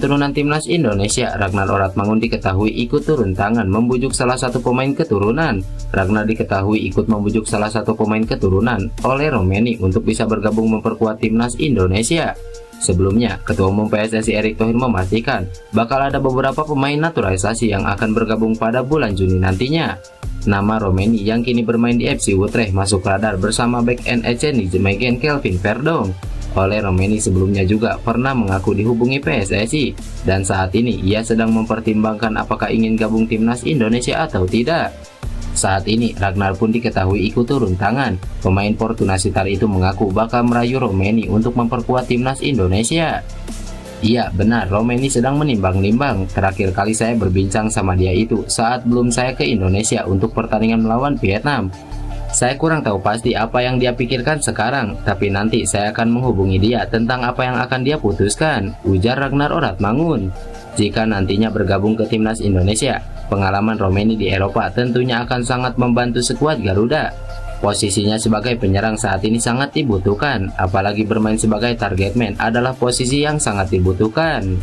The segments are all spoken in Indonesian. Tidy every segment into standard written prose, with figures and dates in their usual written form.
keturunan timnas Indonesia, Ragnar Oratmangun diketahui ikut turun tangan membujuk salah satu pemain keturunan. Ragnar diketahui ikut membujuk salah satu pemain keturunan oleh Romeni untuk bisa bergabung memperkuat timnas Indonesia. Sebelumnya, Ketua Umum PSSI Erick Thohir memastikan bakal ada beberapa pemain naturalisasi yang akan bergabung pada bulan Juni nantinya. Nama Romeni yang kini bermain di FC Utrecht masuk radar bersama back NEC Nijmegen Kelvin Verdonk. Oleh Romeni sebelumnya juga pernah mengaku dihubungi PSSI dan saat ini ia sedang mempertimbangkan apakah ingin gabung timnas Indonesia atau tidak. Saat ini Ragnar pun diketahui ikut turun tangan. Pemain Fortuna Sittard itu mengaku bakal merayu Romeni untuk memperkuat timnas Indonesia. Iya benar, Romeni sedang menimbang-nimbang. Terakhir kali saya berbincang sama dia itu saat belum saya ke Indonesia untuk pertandingan melawan Vietnam. Saya kurang tahu pasti apa yang dia pikirkan sekarang, tapi nanti saya akan menghubungi dia tentang apa yang akan dia putuskan, ujar Ragnar Oratmangun. Jika nantinya bergabung ke timnas Indonesia, pengalaman Romeni di Eropa tentunya akan sangat membantu skuad Garuda. Posisinya sebagai penyerang saat ini sangat dibutuhkan, apalagi bermain sebagai target man adalah posisi yang sangat dibutuhkan.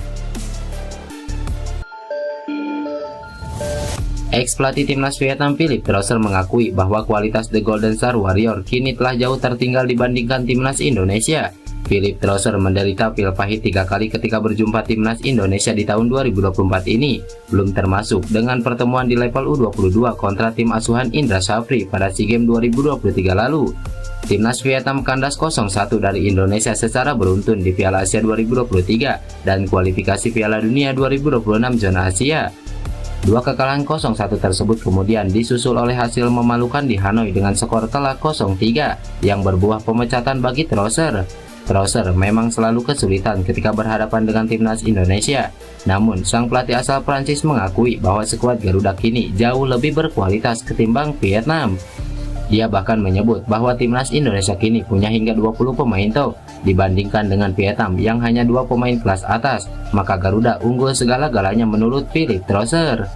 Ex-pelatih timnas Vietnam Philippe Trosser mengakui bahwa kualitas The Golden Star Warrior kini telah jauh tertinggal dibandingkan timnas Indonesia. Philippe Trosser menderita pil pahit 3 kali ketika berjumpa timnas Indonesia di tahun 2024 ini, belum termasuk dengan pertemuan di level U22 kontra tim asuhan Indra Shafri pada SEA Games 2023 lalu. Timnas Vietnam kandas 0-1 dari Indonesia secara beruntun di Piala Asia 2023 dan kualifikasi Piala Dunia 2026 zona Asia. Dua kekalahan 0-1 tersebut kemudian disusul oleh hasil memalukan di Hanoi dengan skor telak 0-3 yang berbuah pemecatan bagi Trosser. Trosser memang selalu kesulitan ketika berhadapan dengan timnas Indonesia. Namun, sang pelatih asal Prancis mengakui bahwa skuad Garuda kini jauh lebih berkualitas ketimbang Vietnam. Dia bahkan menyebut bahwa timnas Indonesia kini punya hingga 20 pemain top dibandingkan dengan Vietnam yang hanya 2 pemain kelas atas, maka Garuda unggul segala-galanya menurut Philippe Trosser.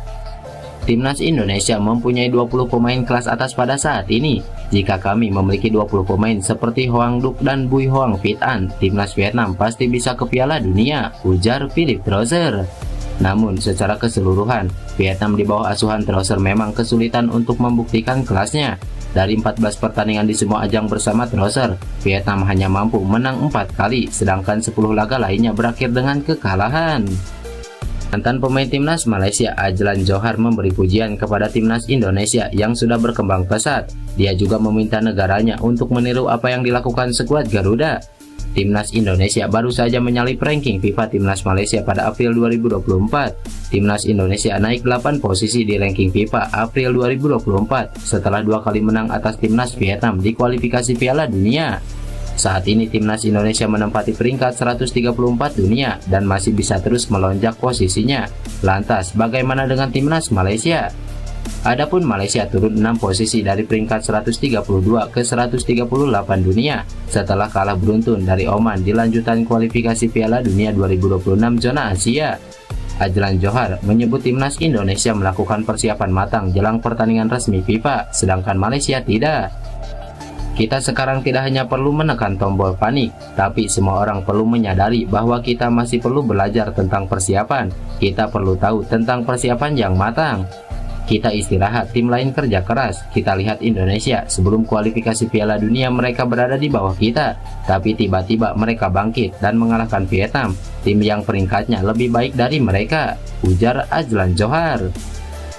Timnas Indonesia mempunyai 20 pemain kelas atas pada saat ini. Jika kami memiliki 20 pemain seperti Hoang Duc dan Bui Hoang Vit An, timnas Vietnam pasti bisa ke Piala Dunia, ujar Philippe Trosser. Namun secara keseluruhan, Vietnam di bawah asuhan Trosser memang kesulitan untuk membuktikan kelasnya. Dari 14 pertandingan di semua ajang bersama Trosser, Vietnam hanya mampu menang 4 kali, sedangkan 10 laga lainnya berakhir dengan kekalahan. Mantan pemain timnas Malaysia Ajlan Johar memberi pujian kepada timnas Indonesia yang sudah berkembang pesat. Dia juga meminta negaranya untuk meniru apa yang dilakukan skuad Garuda. Timnas Indonesia baru saja menyalip ranking FIFA Timnas Malaysia pada April 2024. Timnas Indonesia naik 8 posisi di ranking FIFA April 2024 setelah 2 kali menang atas timnas Vietnam di kualifikasi Piala Dunia. Saat ini timnas Indonesia menempati peringkat 134 dunia dan masih bisa terus melonjak posisinya. Lantas, bagaimana dengan timnas Malaysia? Adapun Malaysia turun 6 posisi dari peringkat 132 ke 138 dunia setelah kalah beruntun dari Oman di lanjutan kualifikasi Piala Dunia 2026 zona Asia. Ajlan Johar menyebut timnas Indonesia melakukan persiapan matang jelang pertandingan resmi FIFA, sedangkan Malaysia tidak. Kita sekarang tidak hanya perlu menekan tombol panik, tapi semua orang perlu menyadari bahwa kita masih perlu belajar tentang persiapan. Kita perlu tahu tentang persiapan yang matang. Kita istirahat, tim lain kerja keras. Kita lihat Indonesia, sebelum kualifikasi Piala Dunia mereka berada di bawah kita, tapi tiba-tiba mereka bangkit dan mengalahkan Vietnam, tim yang peringkatnya lebih baik dari mereka, ujar Ajlan Johar.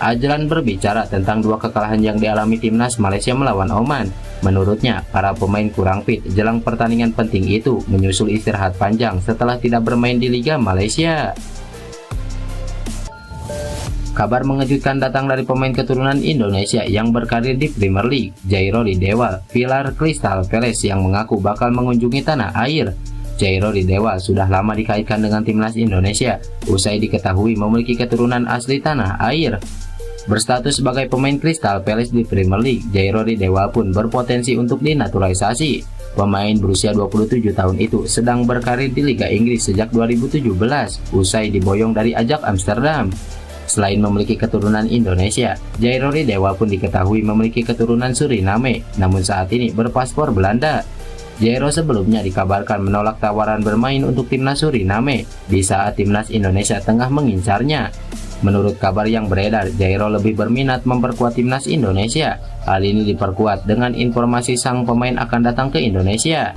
Ajlan berbicara tentang 2 kekalahan yang dialami timnas Malaysia melawan Oman. Menurutnya, para pemain kurang fit jelang pertandingan penting itu menyusul istirahat panjang setelah tidak bermain di Liga Malaysia. Kabar mengejutkan datang dari pemain keturunan Indonesia yang berkarir di Premier League, Jairoli Dewal, pilar Crystal Palace yang mengaku bakal mengunjungi tanah air. Jairoli Dewal sudah lama dikaitkan dengan timnas Indonesia, usai diketahui memiliki keturunan asli tanah air. Berstatus sebagai pemain Crystal Palace di Premier League, Jairoli Dewal pun berpotensi untuk dinaturalisasi. Pemain berusia 27 tahun itu sedang berkarir di Liga Inggris sejak 2017, usai diboyong dari Ajax Amsterdam. Selain memiliki keturunan Indonesia, Jairoli Dewal pun diketahui memiliki keturunan Suriname, namun saat ini berpaspor Belanda. Jairo sebelumnya dikabarkan menolak tawaran bermain untuk timnas Suriname di saat timnas Indonesia tengah mengincarnya. Menurut kabar yang beredar, Jairo lebih berminat memperkuat timnas Indonesia. Hal ini diperkuat dengan informasi sang pemain akan datang ke Indonesia.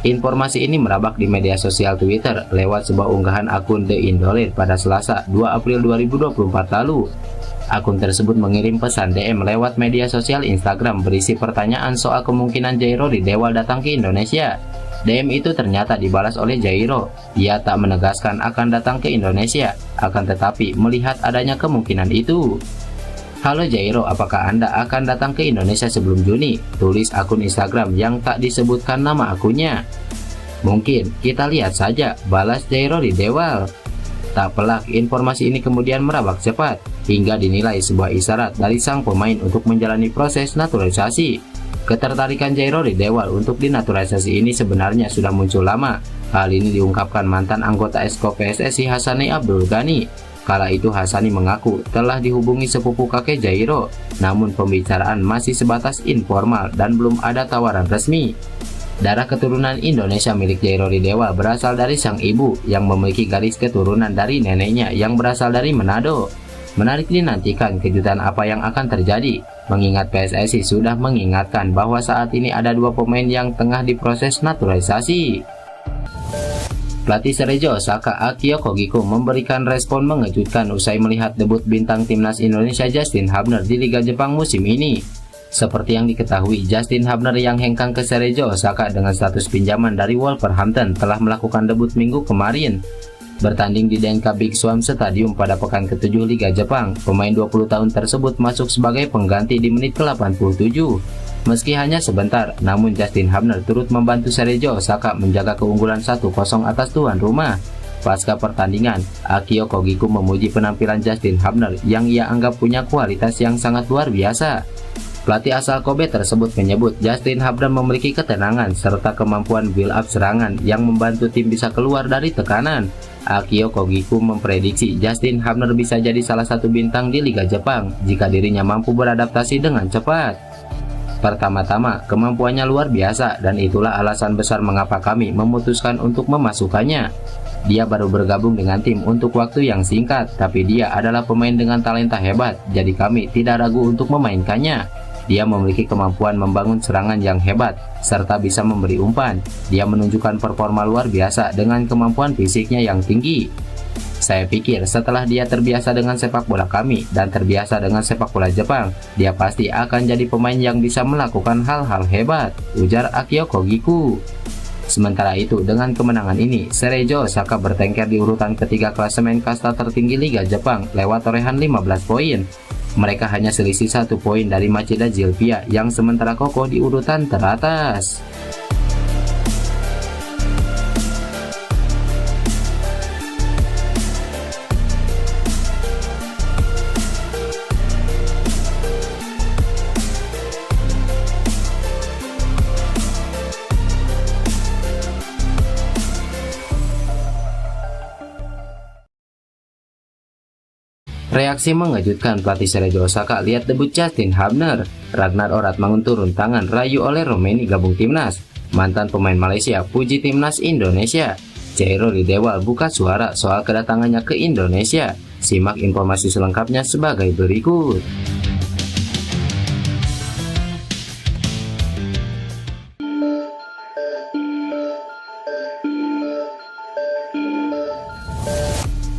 Informasi ini merabak di media sosial Twitter lewat sebuah unggahan akun The Indolet pada Selasa 2 April 2024 lalu. Akun tersebut mengirim pesan DM lewat media sosial Instagram berisi pertanyaan soal kemungkinan Jairo Ridewal datang ke Indonesia. DM itu ternyata dibalas oleh Jairo. Ia tak menegaskan akan datang ke Indonesia, akan tetapi melihat adanya kemungkinan itu. "Halo Jairo, apakah Anda akan datang ke Indonesia sebelum Juni?" tulis akun Instagram yang tak disebutkan nama akunnya. "Mungkin, kita lihat saja," balas Jairo Ridewal. Tak pelak, informasi ini kemudian merabak cepat, hingga dinilai sebuah isyarat dari sang pemain untuk menjalani proses naturalisasi. Ketertarikan Jairo Ridewal untuk dinaturalisasi ini sebenarnya sudah muncul lama. Hal ini diungkapkan mantan anggota Esko PSSI Hassani Abdul Ghani. Kala itu Hassani mengaku telah dihubungi sepupu kakek Jairo, namun pembicaraan masih sebatas informal dan belum ada tawaran resmi. Darah keturunan Indonesia milik Jairo Ridewal berasal dari sang ibu yang memiliki garis keturunan dari neneknya yang berasal dari Manado. Menarik dinantikan kejutan apa yang akan terjadi, mengingat PSSI sudah mengingatkan bahwa saat ini ada dua pemain yang tengah diproses naturalisasi. Pelatih Cerezo Osaka Akio Kogiko memberikan respon mengejutkan usai melihat debut bintang timnas Indonesia Justin Hubner di Liga Jepang musim ini. Seperti yang diketahui, Justin Hubner yang hengkang ke Cerezo Osaka dengan status pinjaman dari Wolverhampton telah melakukan debut minggu kemarin. Bertanding di Denka Big Swan Stadium pada pekan ke-7 Liga Jepang, pemain 20 tahun tersebut masuk sebagai pengganti di menit ke-87. Meski hanya sebentar, namun Justin Hubner turut membantu Cerezo Osaka menjaga keunggulan 1-0 atas tuan rumah. Pasca pertandingan, Akio Kogiko memuji penampilan Justin Hubner yang ia anggap punya kualitas yang sangat luar biasa. Pelatih asal Kobe tersebut menyebut Justin Hubner memiliki ketenangan serta kemampuan build up serangan yang membantu tim bisa keluar dari tekanan. Akio Kogiko memprediksi Justin Hubner bisa jadi salah satu bintang di Liga Jepang jika dirinya mampu beradaptasi dengan cepat. Pertama-tama, kemampuannya luar biasa dan itulah alasan besar mengapa kami memutuskan untuk memasukkannya. Dia baru bergabung dengan tim untuk waktu yang singkat, tapi dia adalah pemain dengan talenta hebat, jadi kami tidak ragu untuk memainkannya. Dia memiliki kemampuan membangun serangan yang hebat, serta bisa memberi umpan. Dia menunjukkan performa luar biasa dengan kemampuan fisiknya yang tinggi. Saya pikir setelah dia terbiasa dengan sepak bola kami dan terbiasa dengan sepak bola Jepang, dia pasti akan jadi pemain yang bisa melakukan hal-hal hebat, ujar Akio Kogiko. Sementara itu, dengan kemenangan ini, Cerezo Osaka bertengker di urutan ketiga klasemen kasta tertinggi Liga Jepang lewat torehan 15 poin. Mereka hanya selisih 1 poin dari Machida Zilpia yang sementara kokoh di urutan teratas. Reaksi mengejutkan pelatih Cerezo Osaka lihat debut Justin Hubner. Ragnar Oratmangun turun tangan rayu oleh Romeni gabung timnas. Mantan pemain Malaysia puji timnas Indonesia. Jairo Ridewal buka suara soal kedatangannya ke Indonesia. Simak informasi selengkapnya sebagai berikut.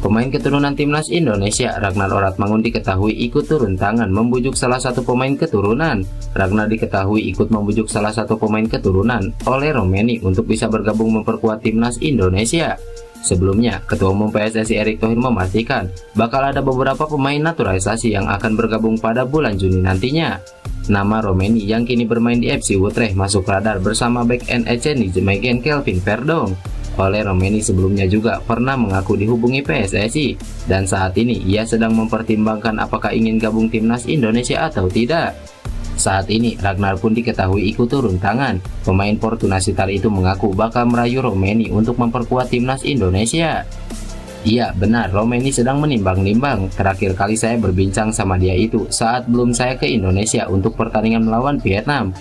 Pemain keturunan timnas Indonesia Ragnar Oratmangun diketahui ikut turun tangan membujuk salah satu pemain keturunan. Ragnar diketahui ikut membujuk salah satu pemain keturunan oleh Romeni untuk bisa bergabung memperkuat timnas Indonesia. Sebelumnya, Ketua Umum PSSI Erick Thohir memastikan bakal ada beberapa pemain naturalisasi yang akan bergabung pada bulan Juni nantinya. Nama Romeni yang kini bermain di FC Utrecht masuk radar bersama back end Eceni Jemegen Kelvin Verdong. Oleh Romeni sebelumnya juga pernah mengaku dihubungi PSSI dan saat ini ia sedang mempertimbangkan apakah ingin gabung timnas Indonesia atau tidak. Saat ini Ragnar pun diketahui ikut turun tangan. Pemain Fortuna Sittard itu mengaku bakal merayu Romeni untuk memperkuat timnas Indonesia. Iya benar, Romeni sedang menimbang-nimbang. Terakhir kali saya berbincang sama dia itu saat belum saya ke Indonesia untuk pertandingan melawan Vietnam.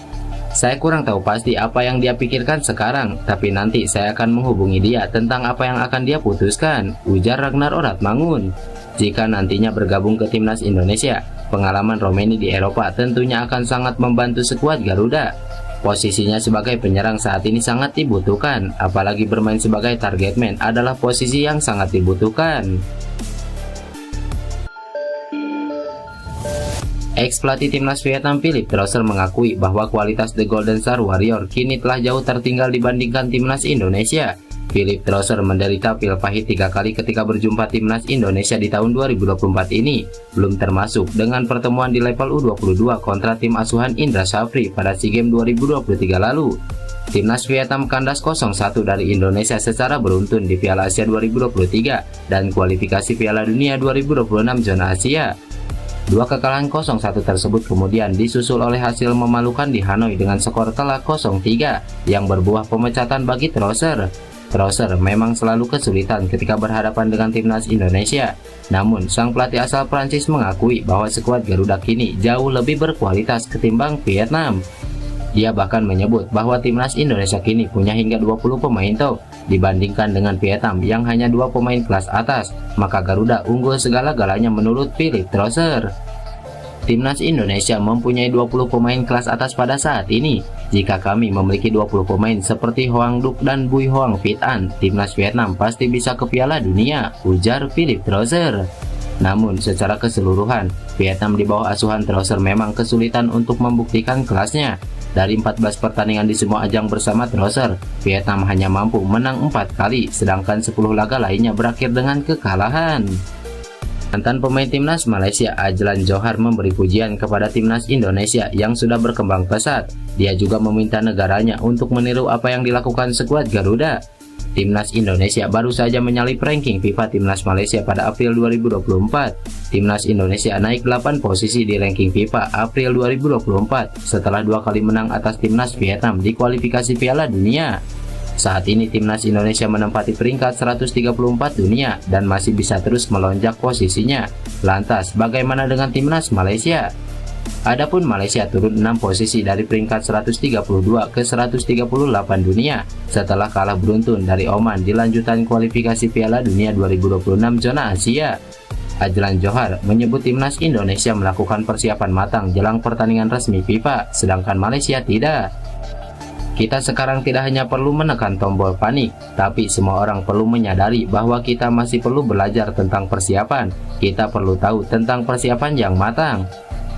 Saya kurang tahu pasti apa yang dia pikirkan sekarang, tapi nanti saya akan menghubungi dia tentang apa yang akan dia putuskan, ujar Ragnar Oratmangun. Jika nantinya bergabung ke timnas Indonesia, pengalaman Romeni di Eropa tentunya akan sangat membantu skuad Garuda. Posisinya sebagai penyerang saat ini sangat dibutuhkan, apalagi bermain sebagai target man adalah posisi yang sangat dibutuhkan. Ex-pelatih timnas Vietnam Philippe Trosser mengakui bahwa kualitas The Golden Star Warrior kini telah jauh tertinggal dibandingkan timnas Indonesia. Philippe Trosser menderita pil pahit 3 kali ketika berjumpa timnas Indonesia di tahun 2024 ini, belum termasuk dengan pertemuan di level U22 kontra tim asuhan Indra Shafri pada SEA Games 2023 lalu. Timnas Vietnam kandas 0-1 dari Indonesia secara beruntun di Piala Asia 2023 dan kualifikasi Piala Dunia 2026 zona Asia. Dua kekalahan 0-1 tersebut kemudian disusul oleh hasil memalukan di Hanoi dengan skor telak 0-3 yang berbuah pemecatan bagi Trosser. Trosser memang selalu kesulitan ketika berhadapan dengan timnas Indonesia. Namun, sang pelatih asal Prancis mengakui bahwa skuad Garuda kini jauh lebih berkualitas ketimbang Vietnam. Dia bahkan menyebut bahwa timnas Indonesia kini punya hingga 20 pemain top dibandingkan dengan Vietnam yang hanya 2 pemain kelas atas, maka Garuda unggul segala-galanya menurut Philippe Trosser. Timnas Indonesia mempunyai 20 pemain kelas atas pada saat ini. Jika kami memiliki 20 pemain seperti Hoang Duc dan Bui Hoang Pit An, timnas Vietnam pasti bisa ke Piala Dunia, ujar Philippe Trosser. Namun secara keseluruhan, Vietnam di bawah asuhan Trosser memang kesulitan untuk membuktikan kelasnya. Dari 14 pertandingan di semua ajang bersama Trosser, Vietnam hanya mampu menang 4 kali, sedangkan 10 laga lainnya berakhir dengan kekalahan. Mantan pemain timnas Malaysia Ajlan Johar memberi pujian kepada timnas Indonesia yang sudah berkembang pesat. Dia juga meminta negaranya untuk meniru apa yang dilakukan skuad Garuda. Timnas Indonesia baru saja menyalip ranking FIFA Timnas Malaysia pada April 2024. Timnas Indonesia naik 8 posisi di ranking FIFA April 2024 setelah 2 kali menang atas timnas Vietnam di kualifikasi Piala Dunia. Saat ini timnas Indonesia menempati peringkat 134 dunia dan masih bisa terus melonjak posisinya. Lantas, bagaimana dengan timnas Malaysia? Adapun Malaysia turun 6 posisi dari peringkat 132 ke 138 dunia setelah kalah beruntun dari Oman di lanjutan kualifikasi Piala Dunia 2026 zona Asia. Ajlan Johar menyebut timnas Indonesia melakukan persiapan matang jelang pertandingan resmi FIFA, sedangkan Malaysia tidak. Kita sekarang tidak hanya perlu menekan tombol panik, tapi semua orang perlu menyadari bahwa kita masih perlu belajar tentang persiapan. Kita perlu tahu tentang persiapan yang matang.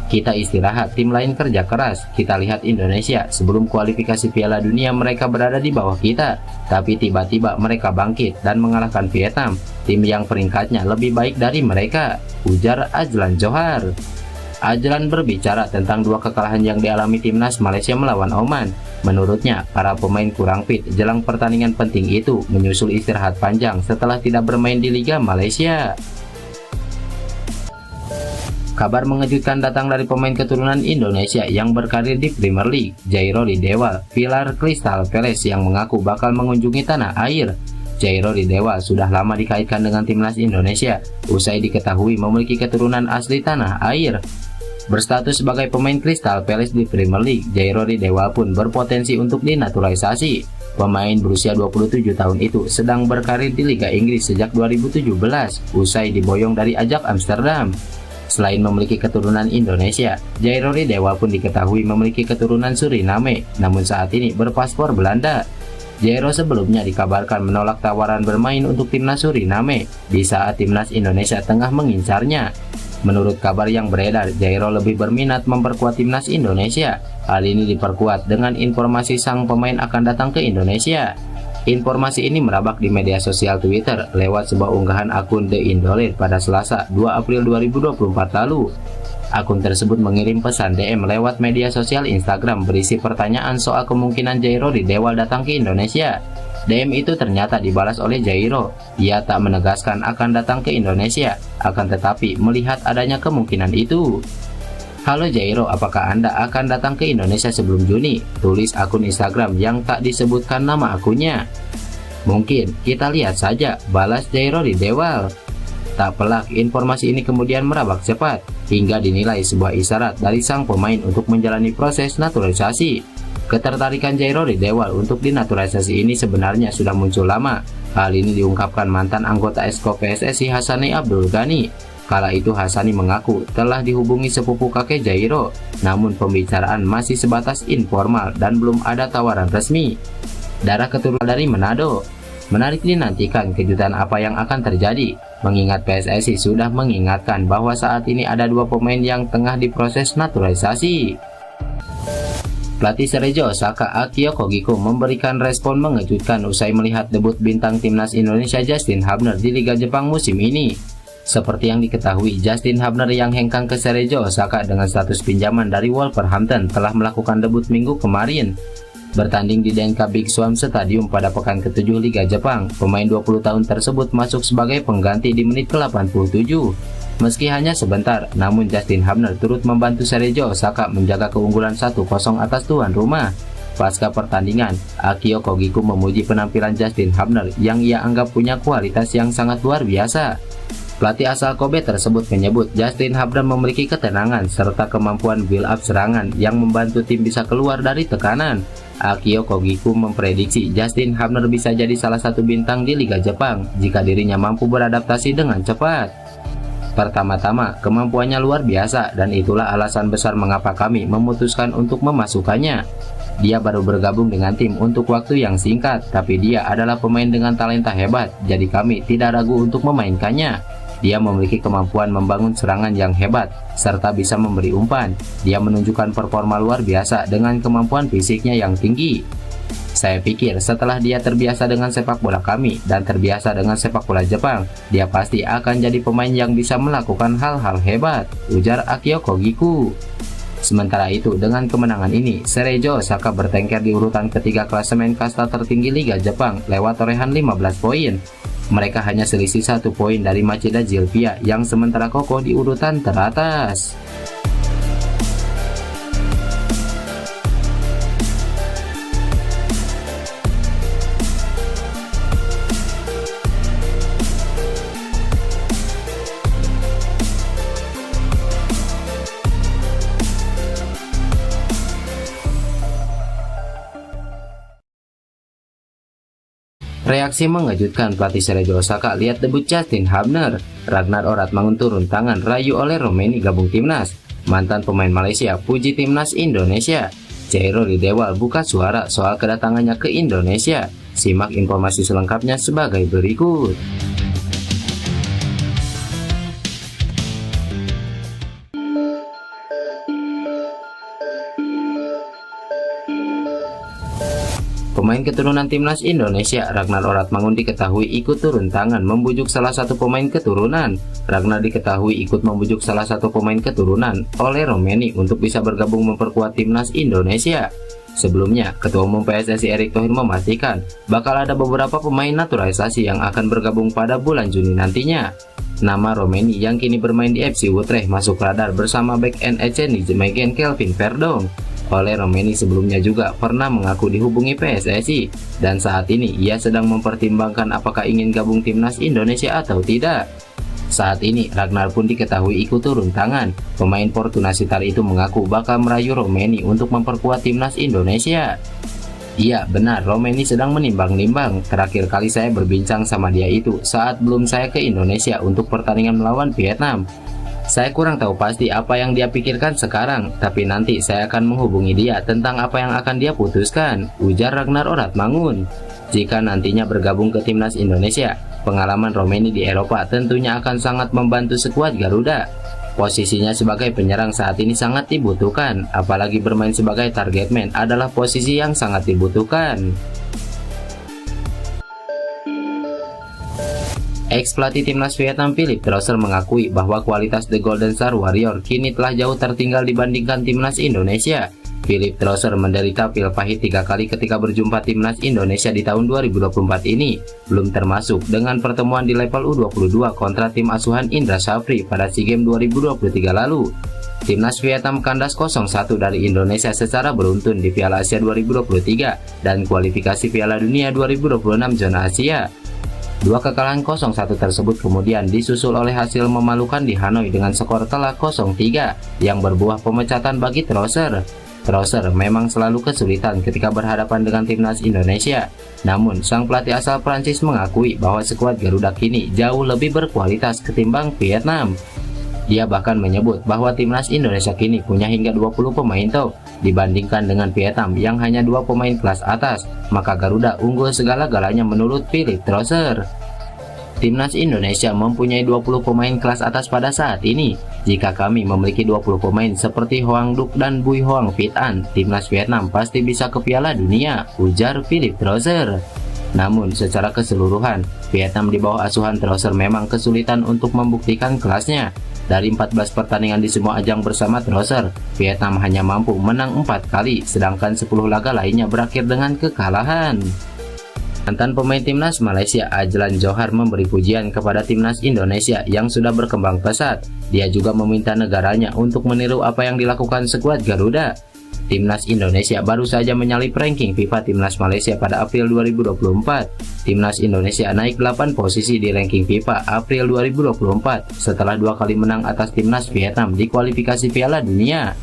Kita istirahat, tim lain kerja keras. Kita lihat Indonesia, sebelum kualifikasi Piala Dunia mereka berada di bawah kita, tapi tiba-tiba mereka bangkit dan mengalahkan Vietnam, tim yang peringkatnya lebih baik dari mereka, ujar Ajlan Johar. Ajlan berbicara tentang 2 kekalahan yang dialami timnas Malaysia melawan Oman. Menurutnya, para pemain kurang fit jelang pertandingan penting itu menyusul istirahat panjang setelah tidak bermain di Liga Malaysia. Kabar mengejutkan datang dari pemain keturunan Indonesia yang berkarir di Premier League, Jairoli Dewal, pilar Crystal Palace yang mengaku bakal mengunjungi tanah air. Jairoli Dewal sudah lama dikaitkan dengan timnas Indonesia, usai diketahui memiliki keturunan asli tanah air. Berstatus sebagai pemain Crystal Palace di Premier League, Jairoli Dewal pun berpotensi untuk dinaturalisasi. Pemain berusia 27 tahun itu sedang berkarir di Liga Inggris sejak 2017, usai diboyong dari Ajax Amsterdam. Selain memiliki keturunan Indonesia, Jairoli Dewal pun diketahui memiliki keturunan Suriname, namun saat ini berpaspor Belanda. Jairo sebelumnya dikabarkan menolak tawaran bermain untuk timnas Suriname di saat timnas Indonesia tengah mengincarnya. Menurut kabar yang beredar, Jairo lebih berminat memperkuat timnas Indonesia. Hal ini diperkuat dengan informasi sang pemain akan datang ke Indonesia. Informasi ini merabak di media sosial Twitter lewat sebuah unggahan akun The Indolet pada Selasa 2 April 2024 lalu. Akun tersebut mengirim pesan DM lewat media sosial Instagram berisi pertanyaan soal kemungkinan Jairoli Dewal datang ke Indonesia. DM itu ternyata dibalas oleh Jairo. Ia tak menegaskan akan datang ke Indonesia, akan tetapi melihat adanya kemungkinan itu. Halo Jairo, apakah Anda akan datang ke Indonesia sebelum Juni? Tulis akun Instagram yang tak disebutkan nama akunnya. Mungkin, kita lihat saja, balas Jairoli Dewal. Tak pelak, informasi ini kemudian merabak cepat, hingga dinilai sebuah isyarat dari sang pemain untuk menjalani proses naturalisasi. Ketertarikan Jairo Ridewal untuk dinaturalisasi ini sebenarnya sudah muncul lama. Hal ini diungkapkan mantan anggota Exco PSSI Hassani Abdul Ghani. Kala itu Hassani mengaku telah dihubungi sepupu kakek Jairo, namun pembicaraan masih sebatas informal dan belum ada tawaran resmi. Darah keturunan dari Manado. Menarik dinantikan kejutan apa yang akan terjadi, mengingat PSSI sudah mengingatkan bahwa saat ini ada dua pemain yang tengah diproses naturalisasi. Pelatih Cerezo Osaka Akio Kogiko memberikan respon mengejutkan usai melihat debut bintang timnas Indonesia Justin Hubner di Liga Jepang musim ini. Seperti yang diketahui, Justin Hubner yang hengkang ke Cerezo Osaka dengan status pinjaman dari Wolverhampton telah melakukan debut minggu kemarin. Bertanding di Denka Big Swan Stadium pada pekan ke-7 Liga Jepang, pemain 20 tahun tersebut masuk sebagai pengganti di menit ke-87. Meski hanya sebentar, namun Justin Hubner turut membantu Cerezo Osaka menjaga keunggulan 1-0 atas tuan rumah. Pasca pertandingan, Akio Kogiko memuji penampilan Justin Hubner yang ia anggap punya kualitas yang sangat luar biasa. Pelatih asal Kobe tersebut menyebut Justin Hubner memiliki ketenangan serta kemampuan build up serangan yang membantu tim bisa keluar dari tekanan. Akio Kogiko memprediksi Justin Hubner bisa jadi salah satu bintang di Liga Jepang jika dirinya mampu beradaptasi dengan cepat. Pertama-tama, kemampuannya luar biasa dan itulah alasan besar mengapa kami memutuskan untuk memasukkannya. Dia baru bergabung dengan tim untuk waktu yang singkat, tapi dia adalah pemain dengan talenta hebat, jadi kami tidak ragu untuk memainkannya. Dia memiliki kemampuan membangun serangan yang hebat, serta bisa memberi umpan. Dia menunjukkan performa luar biasa dengan kemampuan fisiknya yang tinggi. Saya pikir setelah dia terbiasa dengan sepak bola kami dan terbiasa dengan sepak bola Jepang, dia pasti akan jadi pemain yang bisa melakukan hal-hal hebat, ujar Akio Kogiko. Sementara itu, dengan kemenangan ini, Cerezo Osaka bertengker di urutan ketiga klasemen kasta tertinggi Liga Jepang lewat torehan 15 poin. Mereka hanya selisih 1 poin dari Machida Zilpia yang sementara kokoh di urutan teratas. Reaksi mengejutkan pelatih Cerezo Osaka lihat debut Justin Hubner. Ragnar Oratmangun turun tangan rayu oleh Romeni gabung timnas. Mantan pemain Malaysia puji timnas Indonesia. Jairo Ridewal buka suara soal kedatangannya ke Indonesia. Simak informasi selengkapnya sebagai berikut. Pemain keturunan timnas Indonesia Ragnar Oratmangun diketahui ikut turun tangan membujuk salah satu pemain keturunan. Ragnar diketahui ikut membujuk salah satu pemain keturunan oleh Romeni untuk bisa bergabung memperkuat timnas Indonesia. Sebelumnya, Ketua Umum PSSI Erick Thohir memastikan bakal ada beberapa pemain naturalisasi yang akan bergabung pada bulan Juni nantinya. Nama Romeni yang kini bermain di FC Utrecht masuk radar bersama back NEC Nijmegen Kelvin Verdong. Oleh Romeni sebelumnya juga pernah mengaku dihubungi PSSI dan saat ini ia sedang mempertimbangkan apakah ingin gabung timnas Indonesia atau tidak. Saat ini Ragnar pun diketahui ikut turun tangan. Pemain Fortuna Sittard itu mengaku bakal merayu Romeni untuk memperkuat timnas Indonesia. Iya benar, Romeni sedang menimbang-nimbang. Terakhir kali saya berbincang sama dia itu saat belum saya ke Indonesia untuk pertandingan melawan Vietnam. Saya kurang tahu pasti apa yang dia pikirkan sekarang, tapi nanti saya akan menghubungi dia tentang apa yang akan dia putuskan, ujar Ragnar Oratmangun. Jika nantinya bergabung ke timnas Indonesia, pengalaman Romeni di Eropa tentunya akan sangat membantu skuad Garuda. Posisinya sebagai penyerang saat ini sangat dibutuhkan, apalagi bermain sebagai target man adalah posisi yang sangat dibutuhkan. Ex-pelatih timnas Vietnam Philippe Drosser mengakui bahwa kualitas The Golden Star Warrior kini telah jauh tertinggal dibandingkan timnas Indonesia. Philippe Drosser menderita pil pahit 3 kali ketika berjumpa timnas Indonesia di tahun 2024 ini, belum termasuk dengan pertemuan di level U22 kontra tim asuhan Indra Shafri pada SEA Games 2023 lalu. Timnas Vietnam kandas 0-1 dari Indonesia secara beruntun di Piala Asia 2023 dan kualifikasi Piala Dunia 2026 zona Asia. Dua kekalahan 0-1 tersebut kemudian disusul oleh hasil memalukan di Hanoi dengan skor telak 0-3 yang berbuah pemecatan bagi Drosser. Trauser memang selalu kesulitan ketika berhadapan dengan timnas Indonesia. Namun, sang pelatih asal Prancis mengakui bahwa skuad Garuda kini jauh lebih berkualitas ketimbang Vietnam. Dia bahkan menyebut bahwa timnas Indonesia kini punya hingga 20 pemain top dibandingkan dengan Vietnam yang hanya 2 pemain kelas atas, maka Garuda unggul segala-galanya menurut Philipp Trauser. Timnas Indonesia mempunyai 20 pemain kelas atas pada saat ini. Jika kami memiliki 20 pemain seperti Hoang Duc dan Bui Hoang Vit An, timnas Vietnam pasti bisa ke Piala Dunia, ujar Philipp Trauser. Namun secara keseluruhan, Vietnam di bawah asuhan Trauser memang kesulitan untuk membuktikan kelasnya. Dari 14 pertandingan di semua ajang bersama Trauser, Vietnam hanya mampu menang 4 kali, sedangkan 10 laga lainnya berakhir dengan kekalahan. Mantan pemain timnas Malaysia Ajlan Johar memberi pujian kepada timnas Indonesia yang sudah berkembang pesat. Dia juga meminta negaranya untuk meniru apa yang dilakukan skuad Garuda. Timnas Indonesia baru saja menyalip ranking FIFA Timnas Malaysia pada April 2024. Timnas Indonesia naik 8 posisi di ranking FIFA April 2024 setelah 2 kali menang atas timnas Vietnam di kualifikasi Piala Dunia.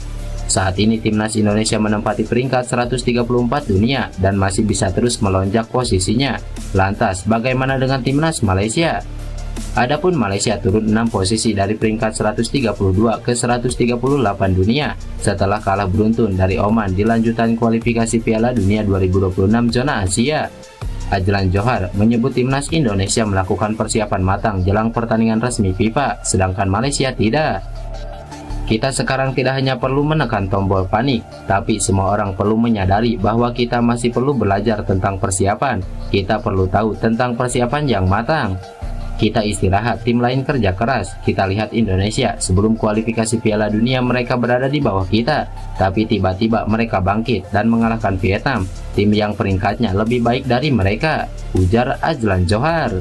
Saat ini timnas Indonesia menempati peringkat 134 dunia dan masih bisa terus melonjak posisinya. Lantas, bagaimana dengan timnas Malaysia? Adapun Malaysia turun 6 posisi dari peringkat 132 ke 138 dunia setelah kalah beruntun dari Oman di lanjutan kualifikasi Piala Dunia 2026 zona Asia. Ajlan Johar menyebut timnas Indonesia melakukan persiapan matang jelang pertandingan resmi FIFA, sedangkan Malaysia tidak. Kita sekarang tidak hanya perlu menekan tombol panik, tapi semua orang perlu menyadari bahwa kita masih perlu belajar tentang persiapan. Kita perlu tahu tentang persiapan yang matang. Kita istirahat, tim lain kerja keras. Kita lihat Indonesia, sebelum kualifikasi Piala Dunia mereka berada di bawah kita, tapi tiba-tiba mereka bangkit dan mengalahkan Vietnam, tim yang peringkatnya lebih baik dari mereka, ujar Ajlan Johar.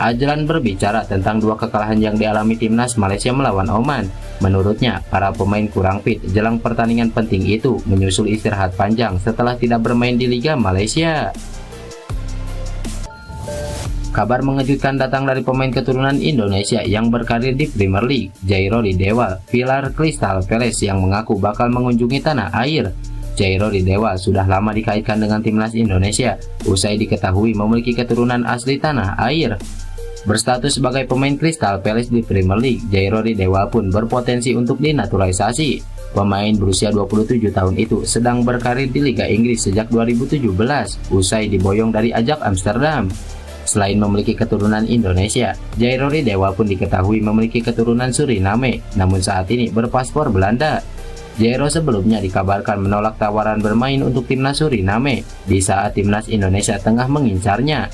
Ajlan berbicara tentang 2 kekalahan yang dialami timnas Malaysia melawan Oman. Menurutnya, para pemain kurang fit jelang pertandingan penting itu menyusul istirahat panjang setelah tidak bermain di Liga Malaysia. Kabar mengejutkan datang dari pemain keturunan Indonesia yang berkarir di Premier League, Jairo Ridewa, pilar Crystal Palace yang mengaku bakal mengunjungi tanah air. Jairo Ridewa sudah lama dikaitkan dengan timnas Indonesia, usai diketahui memiliki keturunan asli tanah air. Berstatus sebagai pemain Crystal Palace di Premier League, Jairo Ridewa pun berpotensi untuk dinaturalisasi. Pemain berusia 27 tahun itu sedang berkarir di Liga Inggris sejak 2017, usai diboyong dari Ajax Amsterdam. Selain memiliki keturunan Indonesia, Jairo Ridewa pun diketahui memiliki keturunan Suriname, namun saat ini berpaspor Belanda. Jairo sebelumnya dikabarkan menolak tawaran bermain untuk timnas Suriname di saat timnas Indonesia tengah mengincarnya.